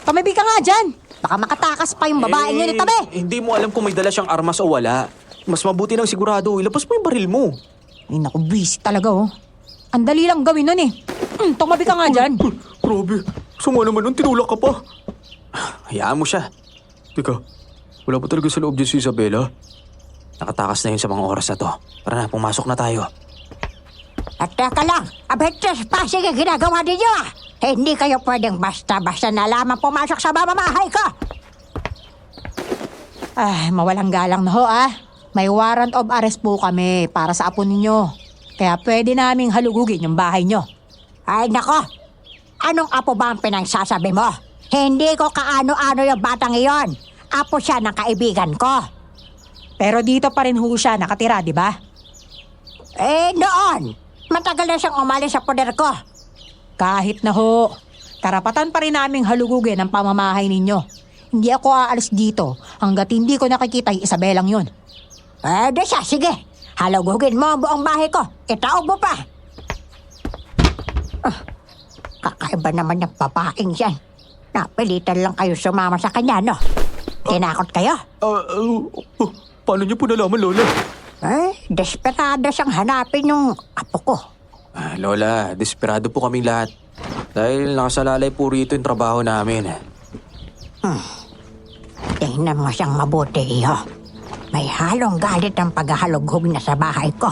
Tumabi ka nga dyan. Baka makatakas pa yung babaeng yun itabi. Hindi mo alam kung may dala siyang armas o wala. Mas mabuti ng sigurado, ilabas mo yung baril mo. Ay naku, busy talaga oh. Ang dali lang gawin nun eh. Tumabi ka nga dyan. Grabe, sama naman nun, tinulak ka pa. Hayaan mo siya. Teka, wala pa talaga sa loob dyan si Isabela? Nakatakas na yun sa mga oras na to. Tara na, pumasok na tayo. At teka lang, abet trespassing ang ginagawa ninyo ah! Hindi kayo pwedeng basta-basta na lamang pumasok sa mamamahay ko! Ay, mawalang galang na ho ah. May warrant of arrest po kami para sa apo ninyo. Kaya pwede naming halugugin yung bahay nyo. Ay nako, anong apo ba ang pinagsasabi mo? Hindi ko kaano-ano yung batang iyon. Apo siya ng kaibigan ko. Pero dito pa rin ho siya nakatira, di ba? Noon, matagal na siyang umalis sa poder ko. Kahit na ho, karapatan pa rin naming halugugin ang pamamahay ninyo. Hindi ako aalis dito hanggat hindi ko nakikita yung Isabelang yun. Di siya, sige. Halugugin mo ang buong bahay ko. Itaob mo pa. Kakaiba naman yung babaeng yan. Napilitan lang kayo sumama sa kanya, no? Tinakot kayo? Paano niyo po nalaman, Lola? Desperado siyang hanapin yung apo ko. Lola, desperado po kaming lahat. Dahil nakasalalay po rito yung trabaho namin. Tingnan mo siyang mabuti, iho. May halong galit ang paghahalughog na sa bahay ko.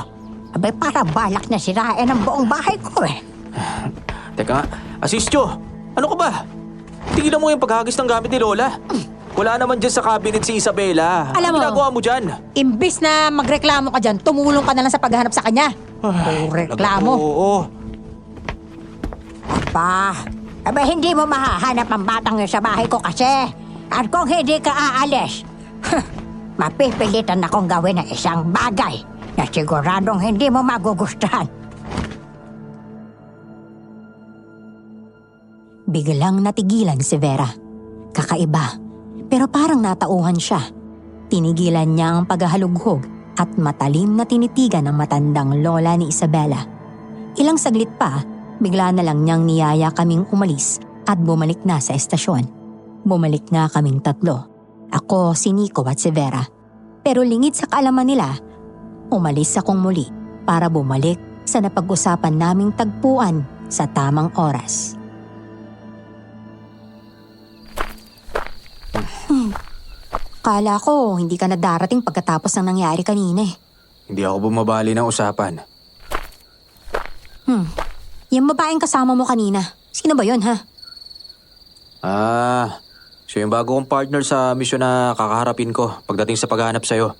Abay, para balak na sirain ang buong bahay ko eh. Teka nga, Asistyo, ano ka ba? Tigilan mo yung paghagis ng gamit ni Lola. Wala naman dyan sa cabinet si Isabela. Alam mo, Ano ginagawa mo dyan? Imbis na magreklamo ka dyan, tumulong ka na lang sa paghahanap sa kanya. Reklamo. Oo. Pa, abay hindi mo mahahanap ang batang yun sa bahay ko kasi. At kung hindi ka aalis, mapipilitan akong gawin ng isang bagay na siguradong hindi mo magugustuhan. Biglang natigilan si Vera. Kakaiba, pero parang natauhan siya. Tinigilan niya ang paghahalughog at matalim na tinitigan ang matandang lola ni Isabela. Ilang saglit pa, bigla na lang niyang niyaya kaming umalis at bumalik na sa estasyon. Bumalik nga kaming tatlo. Ako, si Nico at si Vera. Pero lingid sa kaalaman nila, umalis akong muli para bumalik sa napag-usapan naming tagpuan sa tamang oras. Kala ko hindi ka na darating pagkatapos ng nangyari kanina eh. Hindi ako bumabali ng usapan. Yung babaeng kasama mo kanina, sino ba yun ha? Siya yung bago kong partner sa misyon na kakaharapin ko pagdating sa paghahanap sa'yo.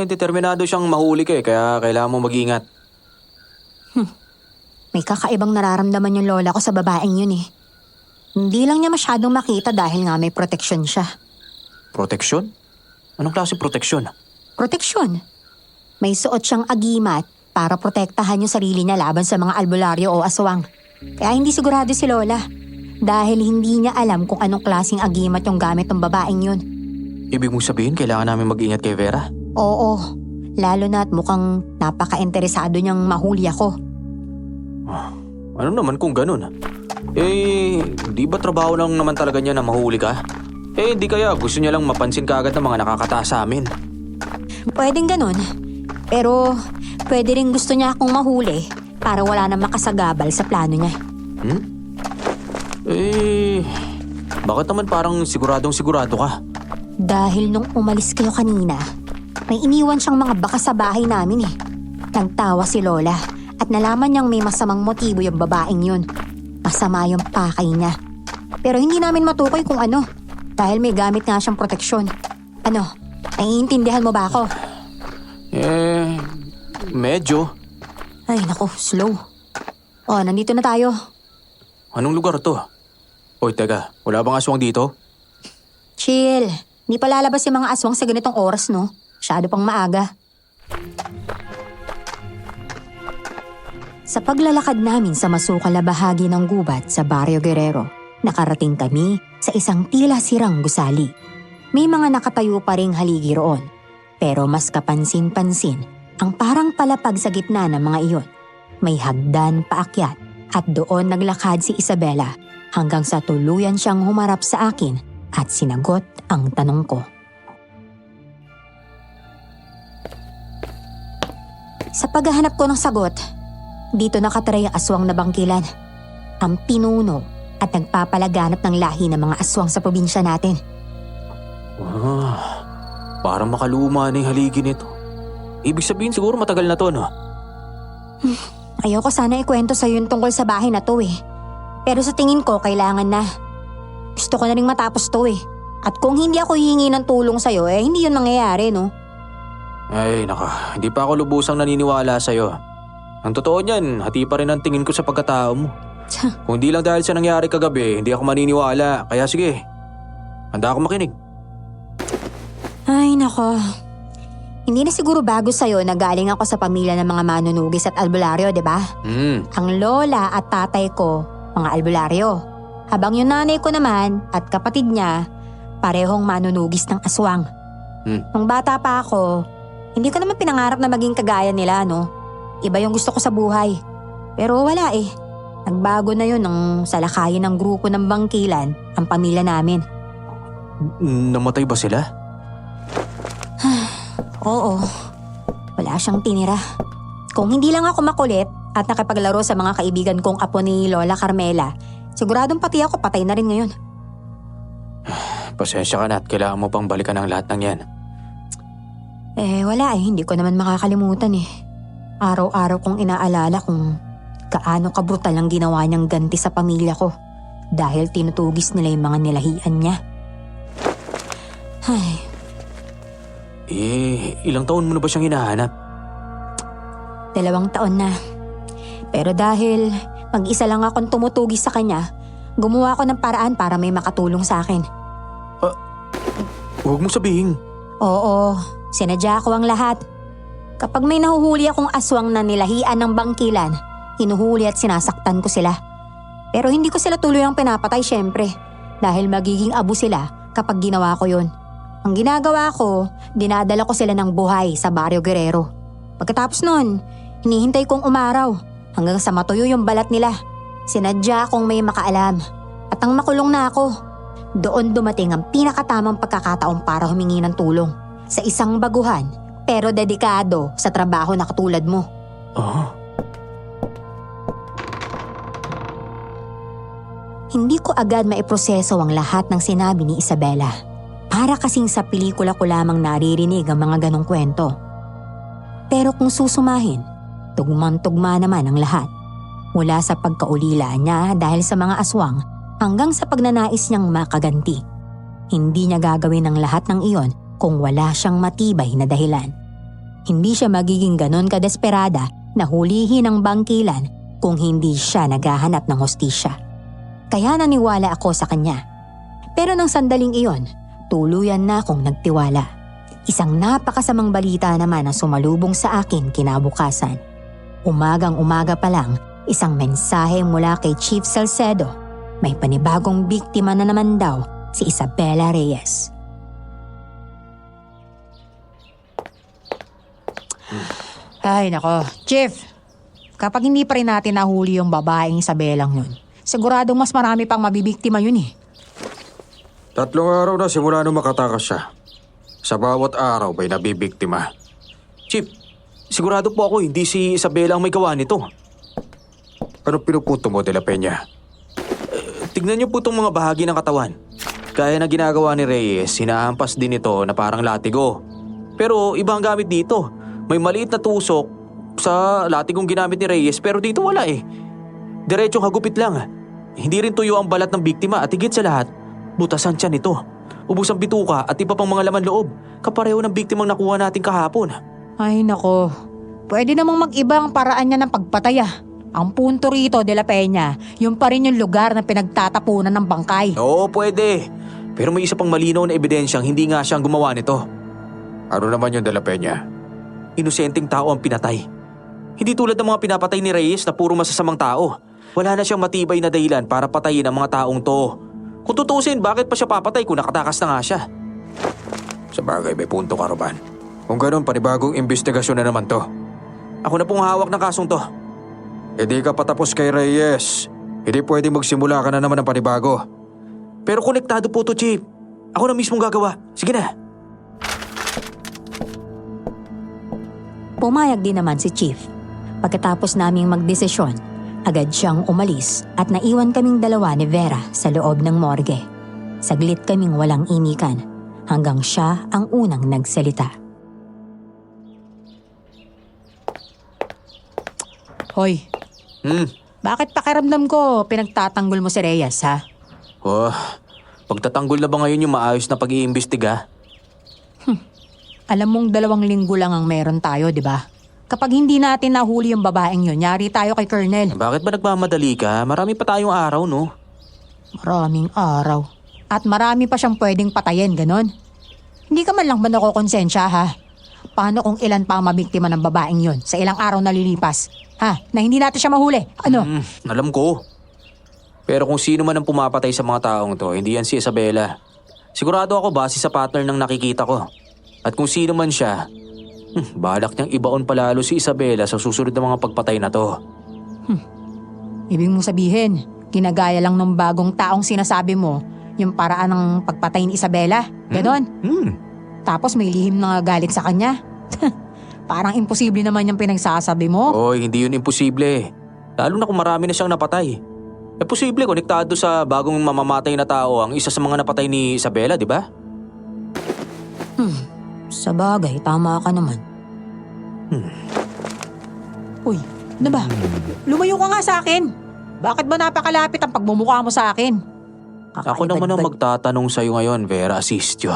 Determinado siyang mahuli ka kaya kailangan mo mag-ingat. May kakaibang nararamdaman yung lola ko sa babaeng yun eh. Hindi lang niya masyadong makita dahil nga may proteksyon siya. Proteksyon? Anong klase proteksyon? Proteksyon? May suot siyang agimat para protektahan yung sarili niya laban sa mga albularyo o aswang. Kaya hindi sigurado si Lola dahil hindi niya alam kung anong klaseng agimat yung gamit ng babaeng yun. Ibig mong sabihin kailangan namin mag-ingat kay Vera? Oo, lalo na at mukhang napaka-interesado niyang mahuli ako. Ano naman kung ganun? Di ba trabaho lang naman talaga niya na mahuli ka? Hindi kaya gusto niya lang mapansin ka agad ng mga nakakataas sa amin. Pwedeng ganun. Pero pwede rin gusto niya akong mahuli para wala na makasagabal sa plano niya. Bakit naman parang siguradong sigurado ka? Dahil nung umalis kayo kanina, may iniwan siyang mga baka sa bahay namin eh. Nagtawa si Lola at nalaman niyang may masamang motibo yung babaeng yun. Masama yung pakay niya. Pero hindi namin matukoy kung ano. Dahil may gamit nga siyang proteksyon. Ano, naiintindihan mo ba ako? Medyo. Ay naku, slow. Nandito na tayo. Anong lugar to? Hoy, teka, wala bang aswang dito? Chill. Hindi pa lalabas yung mga aswang sa ganitong oras, no? Masyado pang maaga. Sa paglalakad namin sa masukal na bahagi ng gubat sa Barrio Guerrero, nakarating kami sa isang tila sirang gusali. May mga nakatayo pa ring haligi roon, pero mas kapansin-pansin ang parang palapag sa gitna ng mga iyon. May hagdan paakyat At doon naglakad si Isabela hanggang sa tuluyan siyang humarap sa akin at sinagot ang tanong ko. Sa paghahanap ko ng sagot, dito nakatira yung aswang na bangkilan. Ang pinuno at nagpapalaganap ng lahi ng mga aswang sa probinsya natin. Parang makaluma na yung haligi nito. Ibig sabihin siguro matagal na to, no? Ayoko sana ikwento sa'yo yung tungkol sa bahay na to eh. Pero sa tingin ko, kailangan na. Gusto ko na rin matapos to eh. At kung hindi ako hihingi ng tulong sa'yo, hindi yun mangyayari, no? Ay, naka, hindi pa ako lubusang naniniwala sa'yo. Ang totoo niyan, hati pa rin ang tingin ko sa pagkatao mo. Kung hindi lang dahil sa nangyari kagabi, hindi ako maniniwala. Kaya sige, handa ako makinig. Ay, nako. Hindi na siguro bago sa'yo na galing ako sa pamilya ng mga manunugis at albularyo, di ba? Ang lola at tatay ko, mga albularyo. Habang yung nanay ko naman at kapatid niya, parehong manunugis ng aswang. Nung bata pa ako, hindi ko naman pinangarap na maging kagaya nila, no? Iba yung gusto ko sa buhay. Pero wala eh. Nagbago na yun nung salakayin ng grupo ng bangkilan ang pamilya namin. Namatay ba sila? Oo. Wala siyang tinira. Kung hindi lang ako makulit at nakipaglaro sa mga kaibigan kong apo ni Lola Carmela, siguradong pati ako patay na rin ngayon. Pasensya ka na at kailangan mo pang balikan ang lahat ng yan. Wala eh. Hindi ko naman makakalimutan eh. Araw-araw kong inaalala kung gaano kabrutal ang ginawa niyang ganti sa pamilya ko dahil tinutugis nila yung mga nilahian niya. Ay, Ilang taon mo na ba siyang hinahanap? 2 taon na. Pero dahil mag-isa lang akong tumutugis sa kanya, gumawa ko ng paraan para may makatulong sa akin. Huwag mong sabihin. Oo, sinadya ko ang lahat. Kapag may nahuhuli akong aswang na nilahian ng bangkilan, hinuhuli at sinasaktan ko sila. Pero hindi ko sila tuluyang pinapatay syempre, dahil magiging abo sila kapag ginawa ko yun. Ang ginagawa ko, dinadala ko sila ng buhay sa Barrio Guerrero. Pagkatapos nun, hinihintay kong umaraw hanggang sa matuyo yung balat nila. Sinadya kong may makaalam. At ang makulong na ako, doon dumating ang pinakatamang pagkakataon para humingi ng tulong. Sa isang baguhan, pero dedikado sa trabaho na katulad mo. Hindi ko agad maiproseso ang lahat ng sinabi ni Isabela. Para kasing sa pelikula ko lamang naririnig ang mga ganong kwento. Pero kung susumahin, tugmang-tugma naman ang lahat. Mula sa pagkaulila niya dahil sa mga aswang hanggang sa pagnanais niyang makaganti. Hindi niya gagawin ang lahat ng iyon kung wala siyang matibay na dahilan. Hindi siya magiging ganon kadesperada na hulihin ang bangkilan kung hindi siya naghahanap ng hostisya. Kaya naniwala ako sa kanya. Pero nang sandaling iyon, tuluyan na akong nagtiwala. Isang napakasamang balita naman ang sumalubong sa akin kinabukasan. Umagang-umaga pa lang, isang mensahe mula kay Chief Salcedo. May panibagong biktima na naman daw, si Isabela Reyes. Ay nako, Chief. Kapag hindi pa rin natin nahuli yung babaeng Isabelang yun, siguradong mas marami pang mabibiktima yun eh. 3 araw na simula nung makatakas siya. Sa bawat araw may nabibiktima. Chief, sigurado po ako hindi si Isabela ang may gawa nito. Ano pinupunto mo, De La Peña? Tignan niyo po itong mga bahagi ng katawan. Gaya na ginagawa ni Reyes, hinahampas din ito na parang latigo. Pero iba ang gamit dito. May maliit na tusok sa latigong ginamit ni Reyes pero dito wala eh. Diretsong hagupit lang. Hindi rin tuyo ang balat ng biktima at higit sa lahat, butasan tiyan nito. Ubus ang bituka at iba pang mga laman loob. Kapareho ng biktimang nakuha natin kahapon. Ay nako, pwede namang mag-iba ang paraan niya ng pagpatay ah. Ang punto rito, De La Peña, yung pa rin yung lugar na pinagtatapunan ng bangkay. Oo, pwede. Pero may isa pang malinaw na ebidensyang hindi nga siya ang gumawa nito. Ano naman yung De La Peña? Inosenteng tao ang pinatay. Hindi tulad ng mga pinapatay ni Reyes na puro masasamang tao. Wala na siyang matibay na dahilan para patayin ang mga taong to. Kung tutusin, bakit pa siya papatay kung nakatakas na nga siya? Sa bagay, may punto ka, Roman. Kung ganun, panibagong investigasyon na naman to. Ako na pong hawak ng kasong to. Hindi ka patapos kay Reyes. Hindi pwedeng magsimula ka na naman ng panibago. Pero konektado po to, Chief. Ako na mismong gagawa. Sige na. Pumayag din naman si Chief. Pagkatapos naming magdesisyon, agad siyang umalis at naiwan kaming dalawa ni Vera sa loob ng morgue. Saglit kaming walang inikan hanggang siya ang unang nagsalita. Hoy, bakit pakiramdam ko pinagtatanggol mo si Reyes, ha? Oh, pagtatanggol na ba ngayon yung maayos na pag-iimbestiga? Alam mong 2 linggo lang ang meron tayo, di ba? Kapag hindi natin nahuli yung babaeng yun, yari tayo kay Colonel. Bakit ba nagmamadali ka? Marami pa tayong araw, no? Maraming araw. At marami pa siyang pwedeng patayin, ganon. Hindi ka man lang ba nakokonsensya, ha? Paano kung ilan pa ang mabiktima ng babaeng yun sa ilang araw na lilipas? Ha? Na hindi natin siya mahuli? Ano? Alam ko. Pero kung sino man ang pumapatay sa mga taong to, hindi yan si Isabela. Sigurado ako base sa pattern ng nakikita ko. At kung sino man siya, balak niyang ibaon palalo si Isabela sa susunod na mga pagpatay na to. Ibig mong sabihin, ginagaya lang ng bagong taong sinasabi mo yung paraan ng pagpatay ni Isabela? Ganon? Tapos may lihim na galit sa kanya? Parang imposible naman yung pinagsasabi mo. Oy, hindi yun imposible. Lalo na kung marami na siyang napatay. Posible konektado sa bagong mamamatay na tao ang isa sa mga napatay ni Isabela, di ba? Sa bagay, tama ka naman. Uy, ano ba? Lumayo ka nga sa akin. Bakit ba napakalapit ang pagmumukha mo sa akin? Ako naman ang magtatanong sa'yo ngayon, Vera Asistio.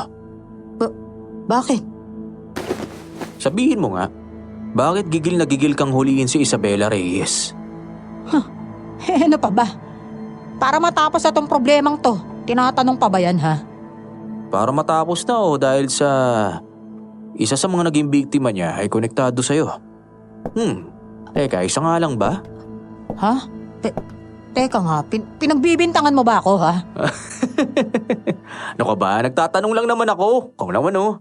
Bakit? Sabihin mo nga, bakit gigil na gigil kang huliin si Isabela Reyes? Ano pa ba? Para matapos na tong problemang to, tinatanong pa ba yan, ha? Para matapos na o dahil sa isa sa mga naging biktima niya ay konektado sa'yo? Teka, isa nga lang ba? Ha? Teka nga, pinagbibintangan mo ba ako, ha? Ano ka ba? Nagtatanong lang naman ako. Kung naman oh.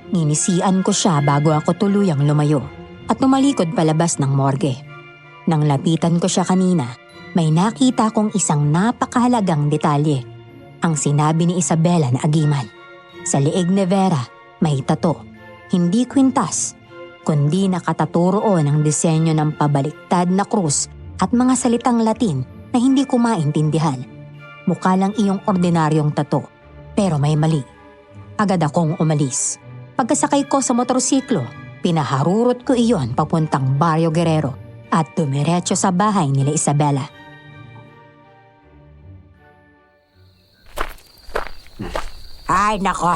Ninisian ko siya bago ako tuluyang lumayo at tumalikod palabas ng morgue. Nang lapitan ko siya kanina, may nakita kong isang napakahalagang detalye. Ang sinabi ni Isabela na agiman. Sa liig ni Vera, may tato. Hindi kwintas, kundi nakataturoon ang disenyo ng pabaliktad na krus at mga salitang Latin na hindi ko maintindihan. Mukha lang iyong ordinaryong tato, pero may mali. Agad akong umalis. Pagkasakay ko sa motorsiklo, pinaharurot ko iyon papuntang Barrio Guerrero at dumiretso sa bahay nila Isabela. Ay, nako.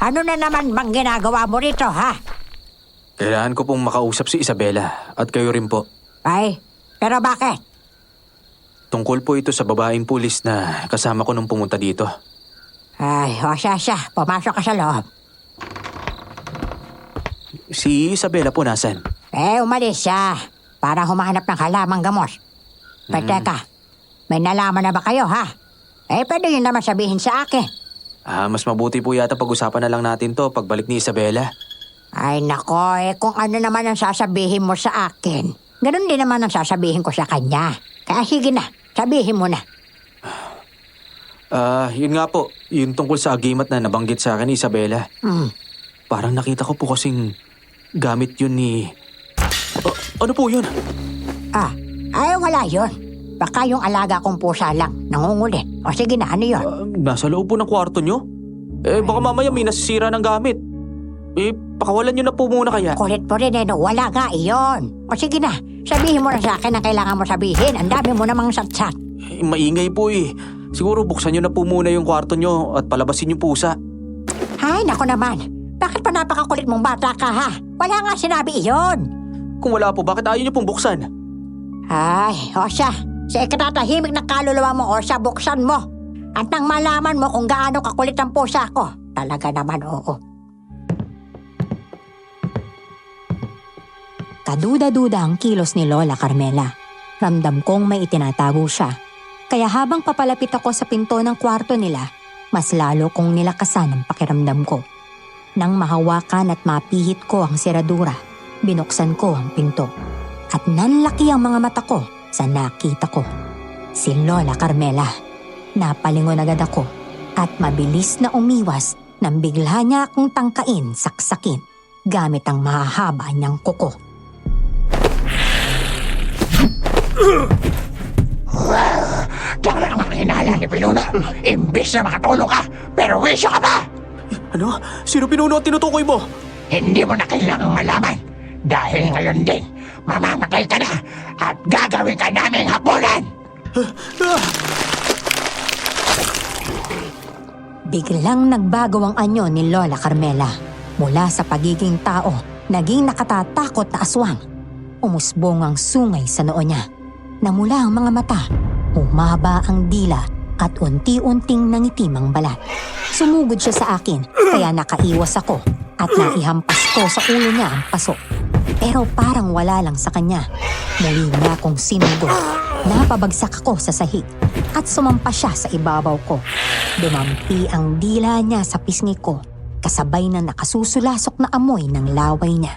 Ano na naman bang ginagawa mo rito, ha? Kailangan ko pong makausap si Isabela at kayo rin po. Ay, pero bakit? Tungkol po ito sa babaeng pulis na kasama ko nung pumunta dito. Ay, o siya, pumasok ka sa loob. Si Isabela po nasan? Umalis siya para humanap ng halamang gamos. Pero teka, may nalaman na ba kayo, ha? Pwede yun naman sabihin sa akin. Mas mabuti po yata pag-usapan na lang natin to pagbalik ni Isabela. Ay, nako, kung ano naman ang sasabihin mo sa akin, ganun din naman ang sasabihin ko sa kanya. Kaya sige na, sabihin mo na. Yun nga po, yung tungkol sa agimat na nabanggit sa akin ni Isabela. Parang nakita ko po kasing gamit yun ni... ano po yun? Ay, wala yun. Baka yung alaga kong pusa lang, nangungulit. O sige na, ano yun? Nasa loob po ng kwarto nyo? Baka mamaya may nasisira ng gamit. Pakawalan nyo na po muna kaya. Kulit po rin no, wala nga iyon. O sige na, sabihin mo na sa akin ang kailangan mo sabihin. Ang dami mo namang satsat. Maingay po eh. Siguro buksan nyo na po muna yung kwarto nyo at palabasin yung pusa. Ay, nako naman. Bakit pa napakakulit mong bata ka, ha? Wala nga sinabi iyon. Kung wala po, bakit ayaw nyo pong buksan? Ay, o siya. Sa ikatatahimik na kaluluwa mo, o siya, buksan mo. At nang malaman mo kung gaano kakulit ang pusa ko. Talaga naman, oo. Kaduda-duda ang kilos ni Lola Carmela. Ramdam kong may itinatago siya. Kaya habang papalapit ako sa pinto ng kwarto nila, mas lalo kong nilakasan ang pakiramdam ko. Nang mahawakan at mapihit ko ang seradura, Binuksan ko ang pinto at nanlaki ang mga mata ko sa nakita ko. Si Lola Carmela. Napalingon agad ako at mabilis na umiwas nang bigla niya akong tangkain, saksakin gamit ang mahahaba niyang kuko. Diyan ang hinala ni Pinuno. Imbis na makatulong ka, pero wisyo ka pa! Ano? Sino pinuno at tinutukoy mo? Hindi mo na kailangang malaman. Dahil ngayon din, mamamatay ka na at gagawin ka naming hapunan! Biglang nagbago ang anyo ni Lola Carmela. Mula sa pagiging tao, naging nakatatakot na aswang. Umusbong ang sungay sa noo niya. Namula ang mga mata, humaba ang dila at unti-unting nangitim ang balat. Sumugod siya sa akin, kaya nakaiwas ako at naihampas ko sa ulo niya ang paso. Pero parang wala lang sa kanya. Muli niya akong sinugod. Napabagsak ako sa sahig at sumampa siya sa ibabaw ko. Dumampi ang dila niya sa pisngi ko, kasabay na nakasusulasok na amoy ng laway niya.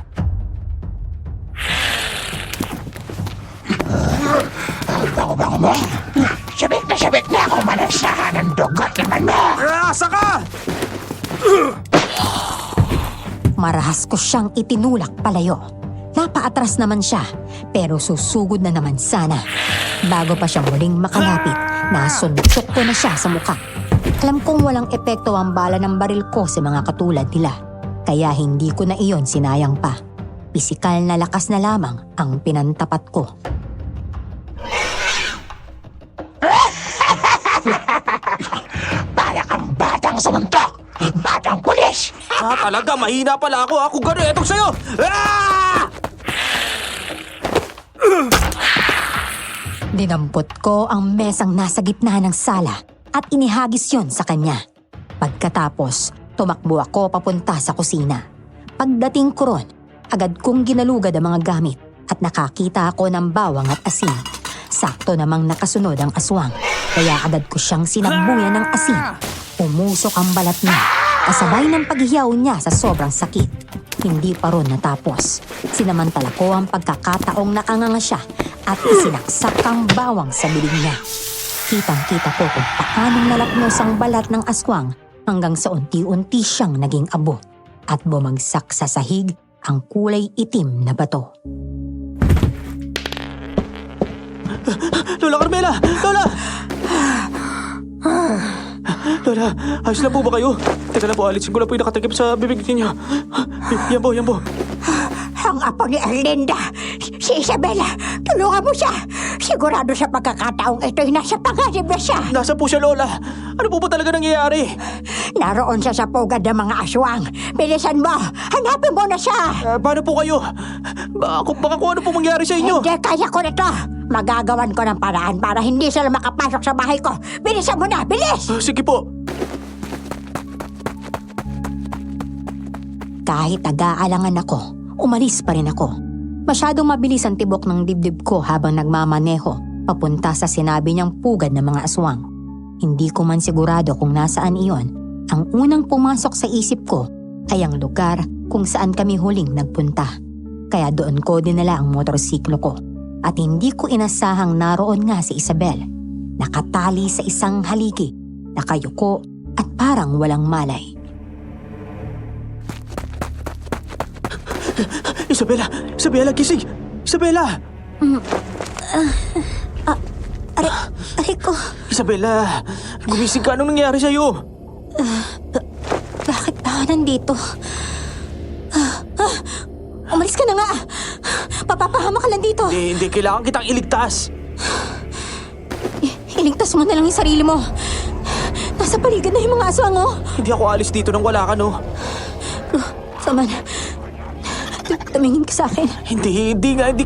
Ang bango-bango mo! Sabik na akong malansahan ng dugot naman mo! Saka! Marahas ko siyang itinulak palayo. Napaatras naman siya, pero susugod na naman sana. Bago pa siya muling makalapit, nasuntok ko na siya sa mukha. Alam kong walang epekto ang bala ng baril ko sa mga katulad nila, kaya hindi ko na iyon sinayang pa. Pisikal na lakas na lamang ang pinantapat ko. Para kang batang sumuntok! Batang pulis! Talaga, mahina pala ako. Ako gano'n, etong sa'yo! Dinampot ko ang mesang nasa gitna ng sala at inihagis yon sa kanya. Pagkatapos, tumakbo ako papunta sa kusina. Pagdating ko ron, agad kong ginalugad ang mga gamit at nakakita ako ng bawang at asin. Sakto namang nakasunod ang aswang, kaya agad ko siyang sinagbuyan ng asin. Umusok ang balat niya, kasabay ng paghiyaw niya sa sobrang sakit. Hindi pa ron natapos. Sinamantala ko ang pagkakataong nakanganga siya at isinaksak ang bawang sa bibig niya. Kitang-kita ko kung paanong nalapnos ang balat ng aswang hanggang sa unti-unti siyang naging abo at bumagsak sa sahig ang kulay itim na bato. Lola Carmela! Lola! Lola, ayos na po ba kayo? Teka na po, alisin ko na po yung nakatakip sa bibig ninyo. Yan po, yan po. Ang apo ni Erlinda, si Isabela, tulungan mo siya. Sigurado sa pagkakataong ito'y nasa panganib na siya. Nasa po siya, Lola? Ano po ba talaga nangyayari? Naroon siya sa pugad ng mga aswang. Bilisan mo, hanapin mo na siya. Paano po kayo? Baka kung ano po mangyari sa inyo? Hindi, kaya ko na to. Magagawan ko ng paraan para hindi sila makapasok sa bahay ko. Bilisan mo na, bilis! Sige po. Kahit nag-aalangan ako, umalis pa rin ako. Masyadong mabilis ang tibok ng dibdib ko habang nagmamaneho papunta sa sinabi niyang pugad ng mga aswang. Hindi ko man sigurado kung nasaan iyon. Ang unang pumasok sa isip ko ay ang lugar kung saan kami huling nagpunta. Kaya doon ko dinala ang motorsiklo ko. At hindi ko inasahang naroon nga si Isabel, nakatali sa isang haligi, nakayuko at parang walang malay. Isabela! Isabela, gising! Isabela! Aray ko, Isabela! Gumising ka, anong nangyari sa'yo? bakit ba nandito? Umalis ka na nga! Papapahama ka lang dito! Hindi kailangan kitang iligtas! Iligtas mo na lang yung sarili mo! Nasa paligid na yung mga aswang, oh! Hindi ako alis dito nang wala ka, no? Saman, tumingin ka sa akin. Hindi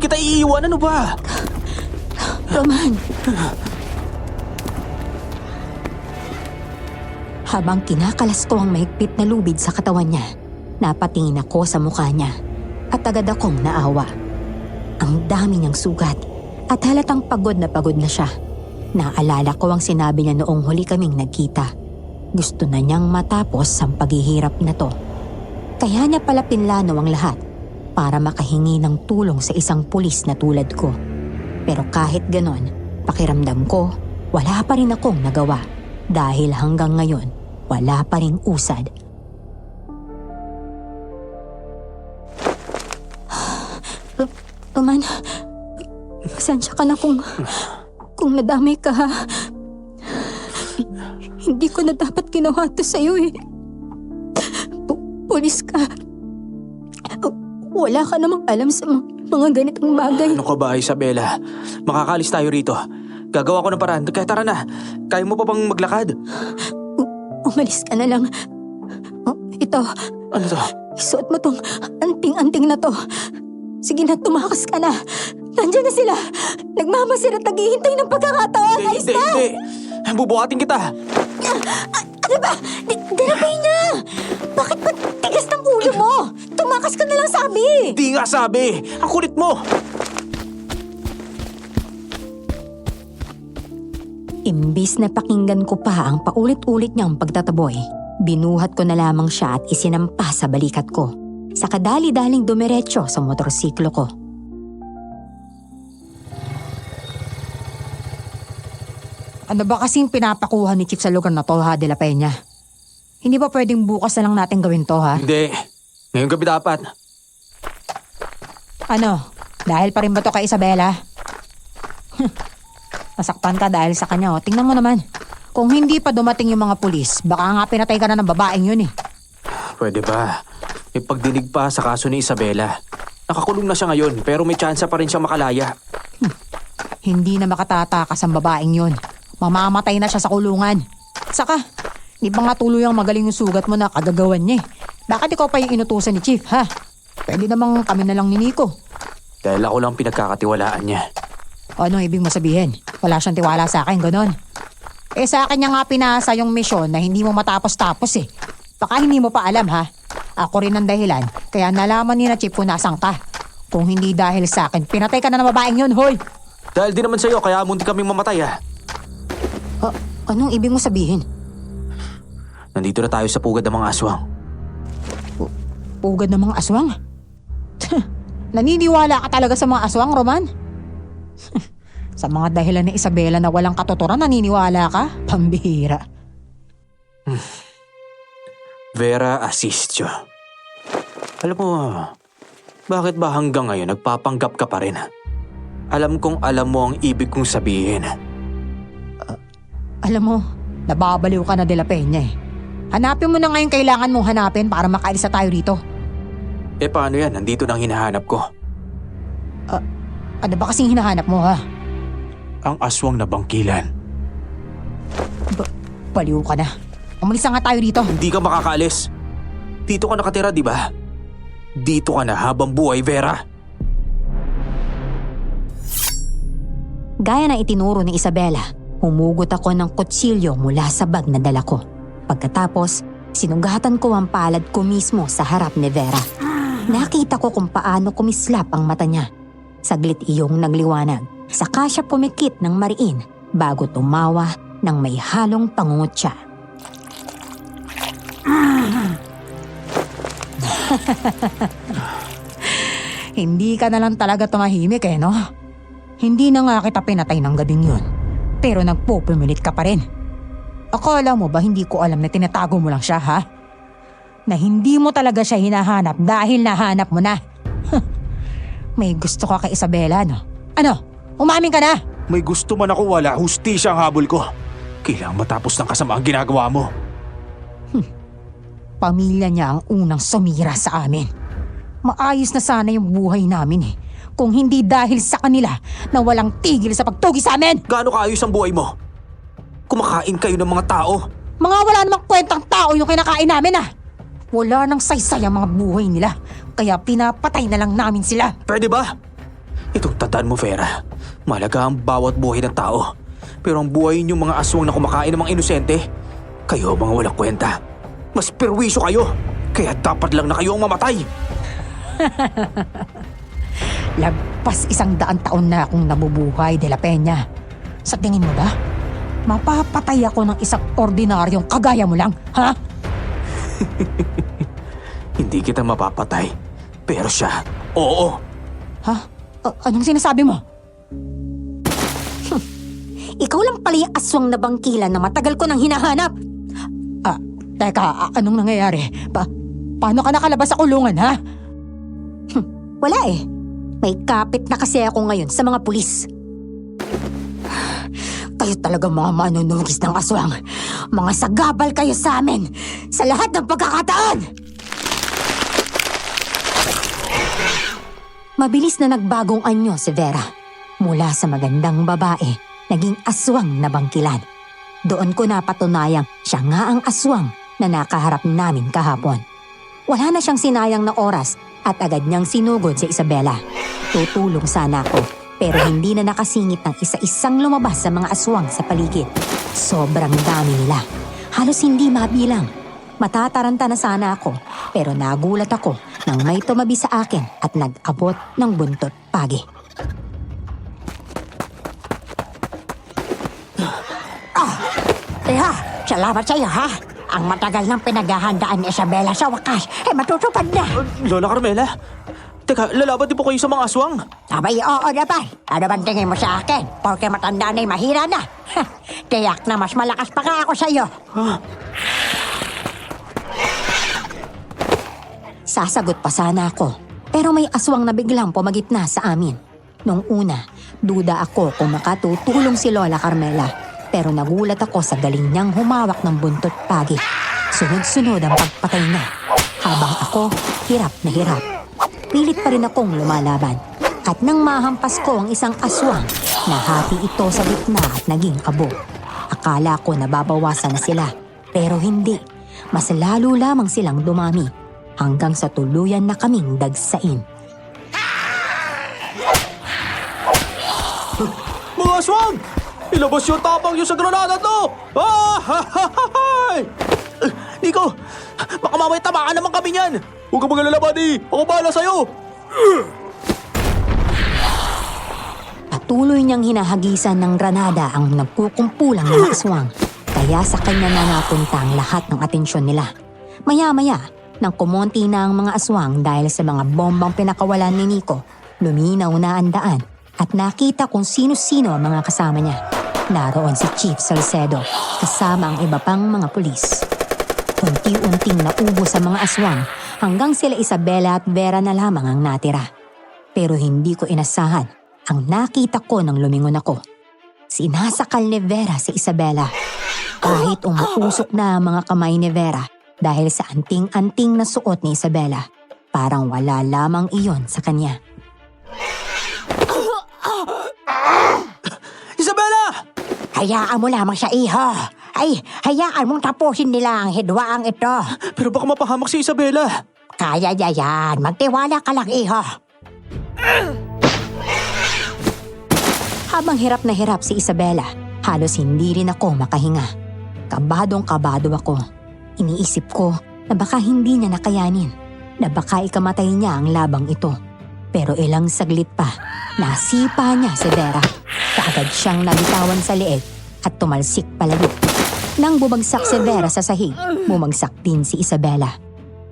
kita iiwan, ano ba? Roman! Habang kinakalas ko ang mahigpit na lubid sa katawan niya, napatingin ako sa mukha niya at agad akong naawa. Ang dami niyang sugat at halatang pagod na siya. Naalala ko ang sinabi niya noong huli kaming nagkita. Gusto na niyang matapos ang paghihirap na to. Kaya niya pala pinlano ang lahat para makahingi ng tulong sa isang pulis na tulad ko. Pero kahit ganon, pakiramdam ko, wala pa rin akong nagawa dahil hanggang ngayon, wala pa rin usad. Roman, pasensya ka na kung nadamay ka ha. Hindi ko na dapat ginawa to sa'yo eh. Pulis ka. Wala ka namang alam sa mga ganitong bagay. Ano ka ba, Isabela? Makakalis tayo rito. Gagawa ko ng paraan. Kaya tara na. Kaya mo pa bang maglakad? Umalis ka na lang. Ito, Ano to? isuot mo tong anting-anting na to. Sige na, tumakas ka na. Nandiyan na sila. Nagmamasid at naghihintay ng pagkakataon. Alis na! Hindi. Bubuhatin kita. Ano ba? Dinapay niya! Bakit ba tigas ng ulo mo? Tumakas ka na lang sabi! Di nga sabi. Ang kulit mo. Imbis na pakinggan ko pa ang paulit-ulit niyang pagtataboy, binuhat ko na lamang siya at isinampa sa balikat ko. Sa kadali-daling dumiretso sa motorsiklo ko. Ano ba kasing pinapakuha ni Chief sa lugar na to ha, De La Peña? Hindi ba pwedeng bukas na lang natin gawin to ha? Hindi. Ngayon gabi dapat. Ano? Dahil pa rin ba to kay Isabela? Nasaktan ka dahil sa kanya oh. Tingnan mo naman. Kung hindi pa dumating yung mga pulis, baka nga pinatay ka na ng babaeng yun eh. Pwede ba? May pagdinig pa sa kaso ni Isabela. Nakakulong na siya ngayon pero may tsansa pa rin siyang makalaya. Hindi na makatatakas ang babaeng yun. Mamamatay na siya sa kulungan. Saka, di ba nga tuluyang magaling yung sugat mo na kagagawan niya eh. Bakit ikaw pa yung inutusan ni Chief, ha? Pwede namang kami na lang ni Nico. Dahil ako lang pinagkakatiwalaan niya. O anong ibig mo sabihin? Wala siyang tiwala sa akin, ganon. Eh sa akin niya nga pinasa yung misyon na hindi mo matapos-tapos eh. Baka hindi mo pa alam ha. Ako rin ang dahilan, kaya nalaman ni na Chief kung nasaan ka. Kung hindi dahil sa akin, pinatay ka na ng babaeng yun, hoy! Dahil di naman sa'yo kaya munti kaming mamatay ha. Anong ibig mo sabihin? Nandito na tayo sa pugad ng mga aswang. Pugad ng mga aswang? Naniniwala ka talaga sa mga aswang, Roman? Sa mga dahilan ni Isabela na walang katuturan, naniniwala ka? Pambihira. Vera Asistio. Alam mo, bakit ba hanggang ngayon nagpapanggap ka pa rin? Alam kong alam mo ang ibig kong sabihin. Alam mo, nababaliw ka na, De La Peña eh. Hanapin mo na ngayon kailangan mong hanapin para makaalis na tayo rito. Eh paano yan? Nandito nang hinahanap ko. Ano ba kasing hinahanap mo ha? Ang aswang na bangkilan. Baliw ka na. Umalis na nga tayo rito. Hindi ka makakaalis. Dito ka nakatira, di ba? Dito ka na habang buhay, Vera. Gaya na itinuro ni Isabela, humugot ako ng kutsilyo mula sa bag na dala ko. Pagkatapos, sinugatan ko ang palad ko mismo sa harap ni Vera. Nakita ko kung paano kumislap ang mata niya. Saglit iyong nagliwanag. Saka siya pumikit ng mariin bago tumawa ng may halong pangungutya. Hindi ka na lang talaga tumahimik eh, no? Hindi na nga kita pinatay ng gabing yun. Pero nagpupumilit ka pa rin. Akala mo ba hindi ko alam na tinatago mo lang siya, ha? Na hindi mo talaga siya hinahanap dahil nahanap mo na. May gusto ka kay Isabela, no? Ano? Umamin ka na? May gusto man ako wala, hustisya ang habol ko. Kailangang matapos ng kasama ang ginagawa mo. Pamilya niya ang unang sumira sa amin. Maayos na sana yung buhay namin eh. Kung hindi dahil sa kanila na walang tigil sa pagtugi sa amin. Gaano kaayos ang buhay mo? Kumakain kayo ng mga tao. Mga wala namang kwentang tao yung kinakain namin ah. Wala nang saysay ang mga buhay nila. Kaya pinapatay na lang namin sila. Pwede ba? Itong tandaan mo, Vera. Malaga ang bawat buhay ng tao. Pero ang buhay ninyong mga aswang na kumakain ng mga inosente, kayo mga walang kwenta. Mas perwisyo kayo. Kaya dapat lang na kayo ang mamatay. Lagpas 100 taon na akong nabubuhay, De La Peña. Sa tingin mo ba, mapapatay ako ng isang ordinaryong kagaya mo lang, ha? Hindi kita mapapatay. Pero siya, oo. Ha? Anong sinasabi mo? Ikaw lang pala yung aswang na bangkilan na matagal ko nang hinahanap. Teka, anong nangyayari? Paano ka nakalabas sa kulungan, ha? Wala eh. May kapit na kasi ako ngayon sa mga pulis. Kayo talaga mga manunugis ng aswang. Mga sagabal kayo sa amin. Sa lahat ng pagkakataon. Mabilis na nagbagong anyo si Vera. Mula sa magandang babae, naging aswang na bangkilan. Doon ko napatunayang siya nga ang aswang na nakaharap namin kahapon. Wala na siyang sinayang na oras at agad niyang sinugod si Isabela. Tutulong sana ako, pero hindi na nakasingit ng isa-isang lumabas sa mga aswang sa paligid. Sobrang dami nila. Halos hindi mabilang. Matataranta na sana ako, pero nagulat ako nang may tumabi sa akin at nag-abot ng buntot pagi. Salamat sa iyo, ha? Ang matagal ng pinaghahandaan ni Isabela sa wakas ay matutupad na. Lola Carmela, teka, lalaban din po kayo sa mga aswang? Abay, oo naman. Ano bang tingin mo sa akin? Porque matanda na mahira na. Tiyak na mas malakas pa nga ako sa iyo. Sasagot pa sana ako, pero may aswang na biglang pumagitna sa amin. Nung una, duda ako kung makatutulong si Lola Carmela. Pero nagulat ako sa galing niyang humawak ng buntot pagi. Sunod-sunod ang pagpatay niya. Habang ako, hirap na hirap. Pilit pa rin akong lumalaban. At nang mahampas ko ang isang aswang, nahati ito sa gitna at naging abo. Akala ko nababawasan na sila, pero hindi. Mas lalo lamang silang dumami, hanggang sa tuluyan na kaming dagsain. Mga aswang! Ilabas yung tapang yung sa granada to! Nico! Baka mamaya tamaan naman kami niyan! Huwag ka magalala, buddy! Ako bahala sa'yo! Patuloy niyang hinahagisan ng granada ang nagkukumpulang mga aswang. Kaya sa kanya na napunta ang lahat ng atensyon nila. Maya-maya, nang kumonti na ang mga aswang dahil sa mga bombang pinakawalan ni Nico, luminaw na ang daan at nakita kung sino-sino ang mga kasama niya. Naroon si Chief Salcedo kasama ang iba pang mga pulis. Unti-unting naubos sa mga aswang hanggang sila Isabela at Vera na lamang ang natira. Pero hindi ko inasahan ang nakita ko nang lumingon ako. Sinasakal ni Vera si Isabela. Kahit umuusok na ang mga kamay ni Vera dahil sa anting-anting na suot ni Isabela, parang wala lamang iyon sa kanya. Isabela! Hayaan mo lamang siya, iho. Ay, hayaan mong tapusin nila ang hidwaang ito. Pero baka mapahamak si Isabela. Kaya yan. Magtiwala ka lang, iho. Habang hirap na hirap si Isabela, halos hindi rin ako makahinga. Kabadong-kabado ako. Iniisip ko na baka hindi niya nakayanin, na baka ikamatay niya ang labang ito. Pero ilang saglit pa, nasipa niya si Vera. Kaagad siyang nabitawan sa leeg at tumalsik palayo. Nang bumagsak si Vera sa sahig, bumagsak din si Isabela.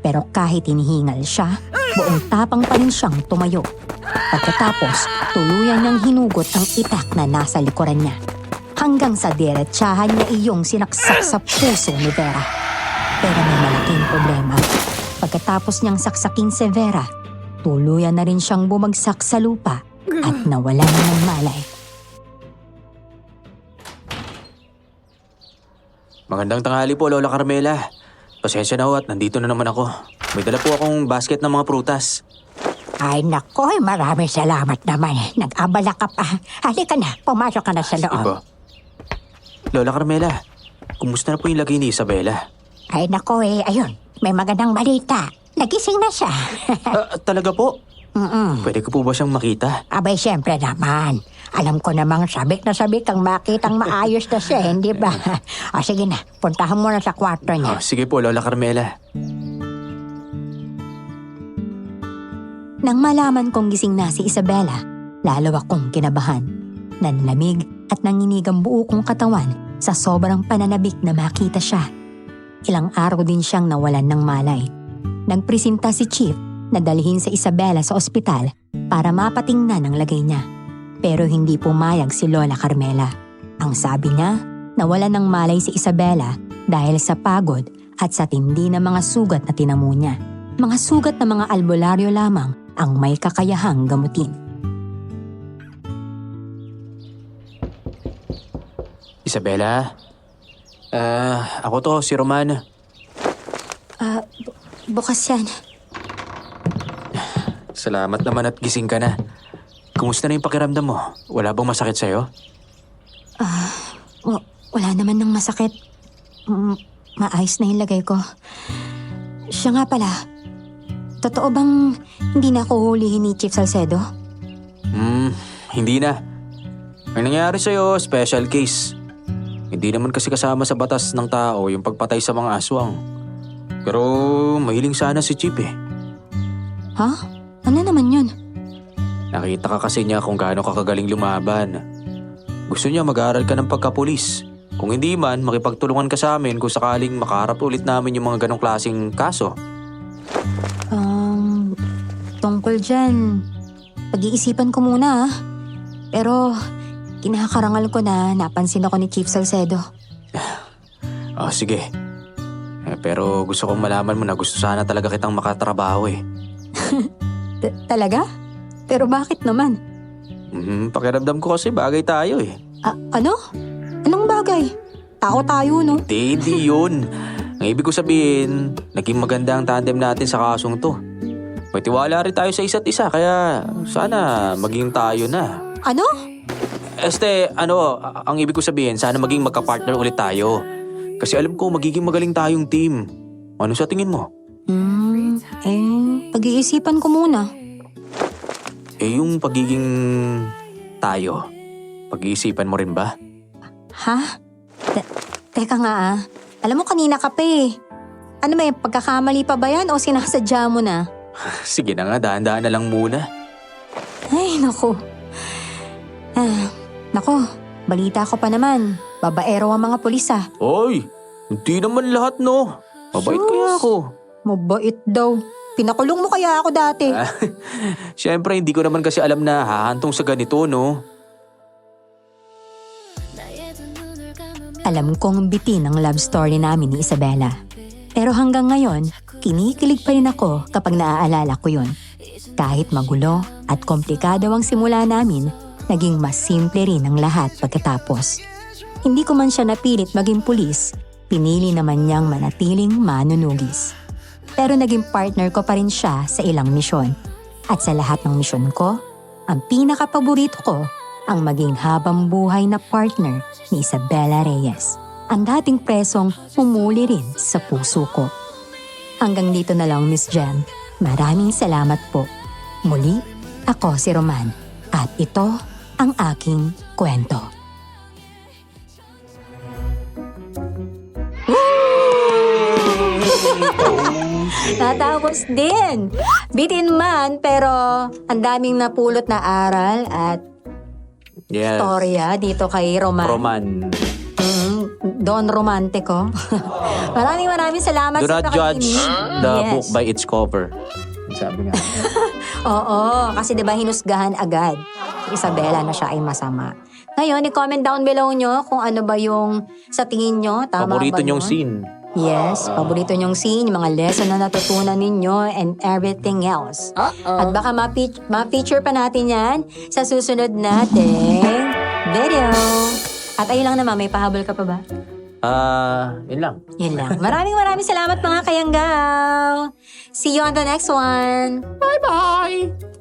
Pero kahit hinihingal siya, buong tapang pa rin siyang tumayo. Pagkatapos, tuluyan niyang hinugot ang itak na nasa likuran niya. Hanggang sa diretsahan niya iyong sinaksak sa puso ni Vera. Pero may malaking problema. Pagkatapos niyang saksakin si Vera, tuluyan na rin siyang bumagsak sa lupa at nawalan ng malay. Magandang tanghali po, Lola Carmela. Pasensya na ho at nandito na naman ako. May dala po akong basket ng mga prutas. Ay, nakoy, maraming salamat naman. Nag-abala ka pa. Halika na, pumasok ka na sa loob. Iba. Lola Carmela, kumusta na po yung lagay ni Isabela? Ay, nakoy, ayun. May magandang balita. Nagising na siya. Talaga po? Mm-mm. Pwede ko po ba siyang makita? Abay, siyempre naman. Alam ko namang sabik na sabik ang makitang maayos na siya, hindi ba? O sige na, puntahan mo na sa kwarto niya. Sige po, Lola Carmela. Nang malaman kong gising na si Isabela, lalo akong kinabahan. Nanlamig at nanginig ang buo kong katawan sa sobrang pananabik na makita siya. Ilang araw din siyang nawalan ng malay. Nagpresenta si Chief na dalhin sa Isabela sa ospital para mapatingnan ang lagay niya. Pero hindi pumayag si Lola Carmela. Ang sabi niya, nawala ng malay si Isabela dahil sa pagod at sa tindi ng mga sugat na tinamo niya. Mga sugat na mga albularyo lamang ang may kakayahang gamutin. Isabela? Ako to, si Roman. Bukas yan. Salamat naman at gising ka na. Kumusta na yung pakiramdam mo? Wala bang masakit sa'yo? Wala naman ng masakit. Maayos na yung lagay ko. Siya nga pala, totoo bang hindi na ako hulihin ni Chief Salcedo? Hindi na. Ang nangyari sa'yo, special case. Hindi naman kasi kasama sa batas ng tao yung pagpatay sa mga aswang. Pero mahiling sana si Chief eh. Ha? Ano naman yun? Nakita ka kasi niya kung gaano ka kagaling lumaban. Gusto niya mag-aaral ka ng pagkapulis. Kung hindi man, makipagtulungan ka sa amin kung sakaling makaharap ulit namin yung mga ganong klaseng kaso. Tungkol dyan, pag-iisipan ko muna. Pero kinakarangal ko na napansin ako ni Chief Salcedo. Sige. Pero gusto kong malaman mo na gusto sana talaga kitang makatrabaho eh. Talaga? Pero bakit naman? Pakiramdam ko kasi bagay tayo eh. Ano? Anong bagay? Tao tayo, no? Hindi yun. Ang ibig ko sabihin, naging maganda ang tandem natin sa kasong to. May tiwala rin tayo sa isa't isa, kaya sana maging tayo na. Ano? Ang ibig ko sabihin, sana maging magka-partner ulit tayo. Kasi alam ko, magiging magaling tayong team. Ano sa tingin mo? Pag-iisipan ko muna. Yung pagiging tayo, pag-iisipan mo rin ba? Ha? Teka nga Alam mo kanina ka pa eh. Ano may pagkakamali pa ba yan o sinasadya mo na? Sige na nga, dahan-dahan na lang muna. Ay, naku. Naku, balita ko pa naman. Babaero ang mga pulis Oy, hindi naman lahat no. Mabait kaya ako. Mabait daw. Pinakulong mo kaya ako dati. Siyempre, hindi ko naman kasi alam na hahantong sa ganito, no? Alam kong bitin ang love story namin ni Isabela. Pero hanggang ngayon, kinikilig pa rin ako kapag naaalala ko yon. Kahit magulo at komplikado ang simula namin, naging mas simple rin ang lahat pagkatapos. Hindi ko man siya napilit maging pulis, pinili naman niyang manatiling manunugis. Pero naging partner ko pa rin siya sa ilang misyon. At sa lahat ng misyon ko, ang pinakapaborito ko ang maging habang buhay na partner ni Isabela Reyes. Ang dating presong umuli rin sa puso ko. Hanggang dito na lang, Miss Jem. Maraming salamat po. Muli, ako si Roman. At ito ang aking kwento. Natapos din. Bitin man, pero ang daming napulot na aral at Yes. storya dito kay Roman. Don Romantico. maraming salamat Do sa not judge pakikinig. the Yes. book by its cover. Sabi nga. Oo, kasi 'di ba hinusgahan agad si Isabela na siya ay masama. Ngayon, i-comment down below nyo kung ano ba yung sa tingin nyo. Tama Paborito ba niyong yun? scene. Yes, paborito nyong scene, yung mga lesson na natutunan ninyo and everything else. At baka ma-feature pa natin yan sa susunod nating video. At ayun lang naman, may pahabol ka pa ba? Yun lang. Yun lang. Maraming salamat mga kayanggaw. See you on the next one. Bye-bye!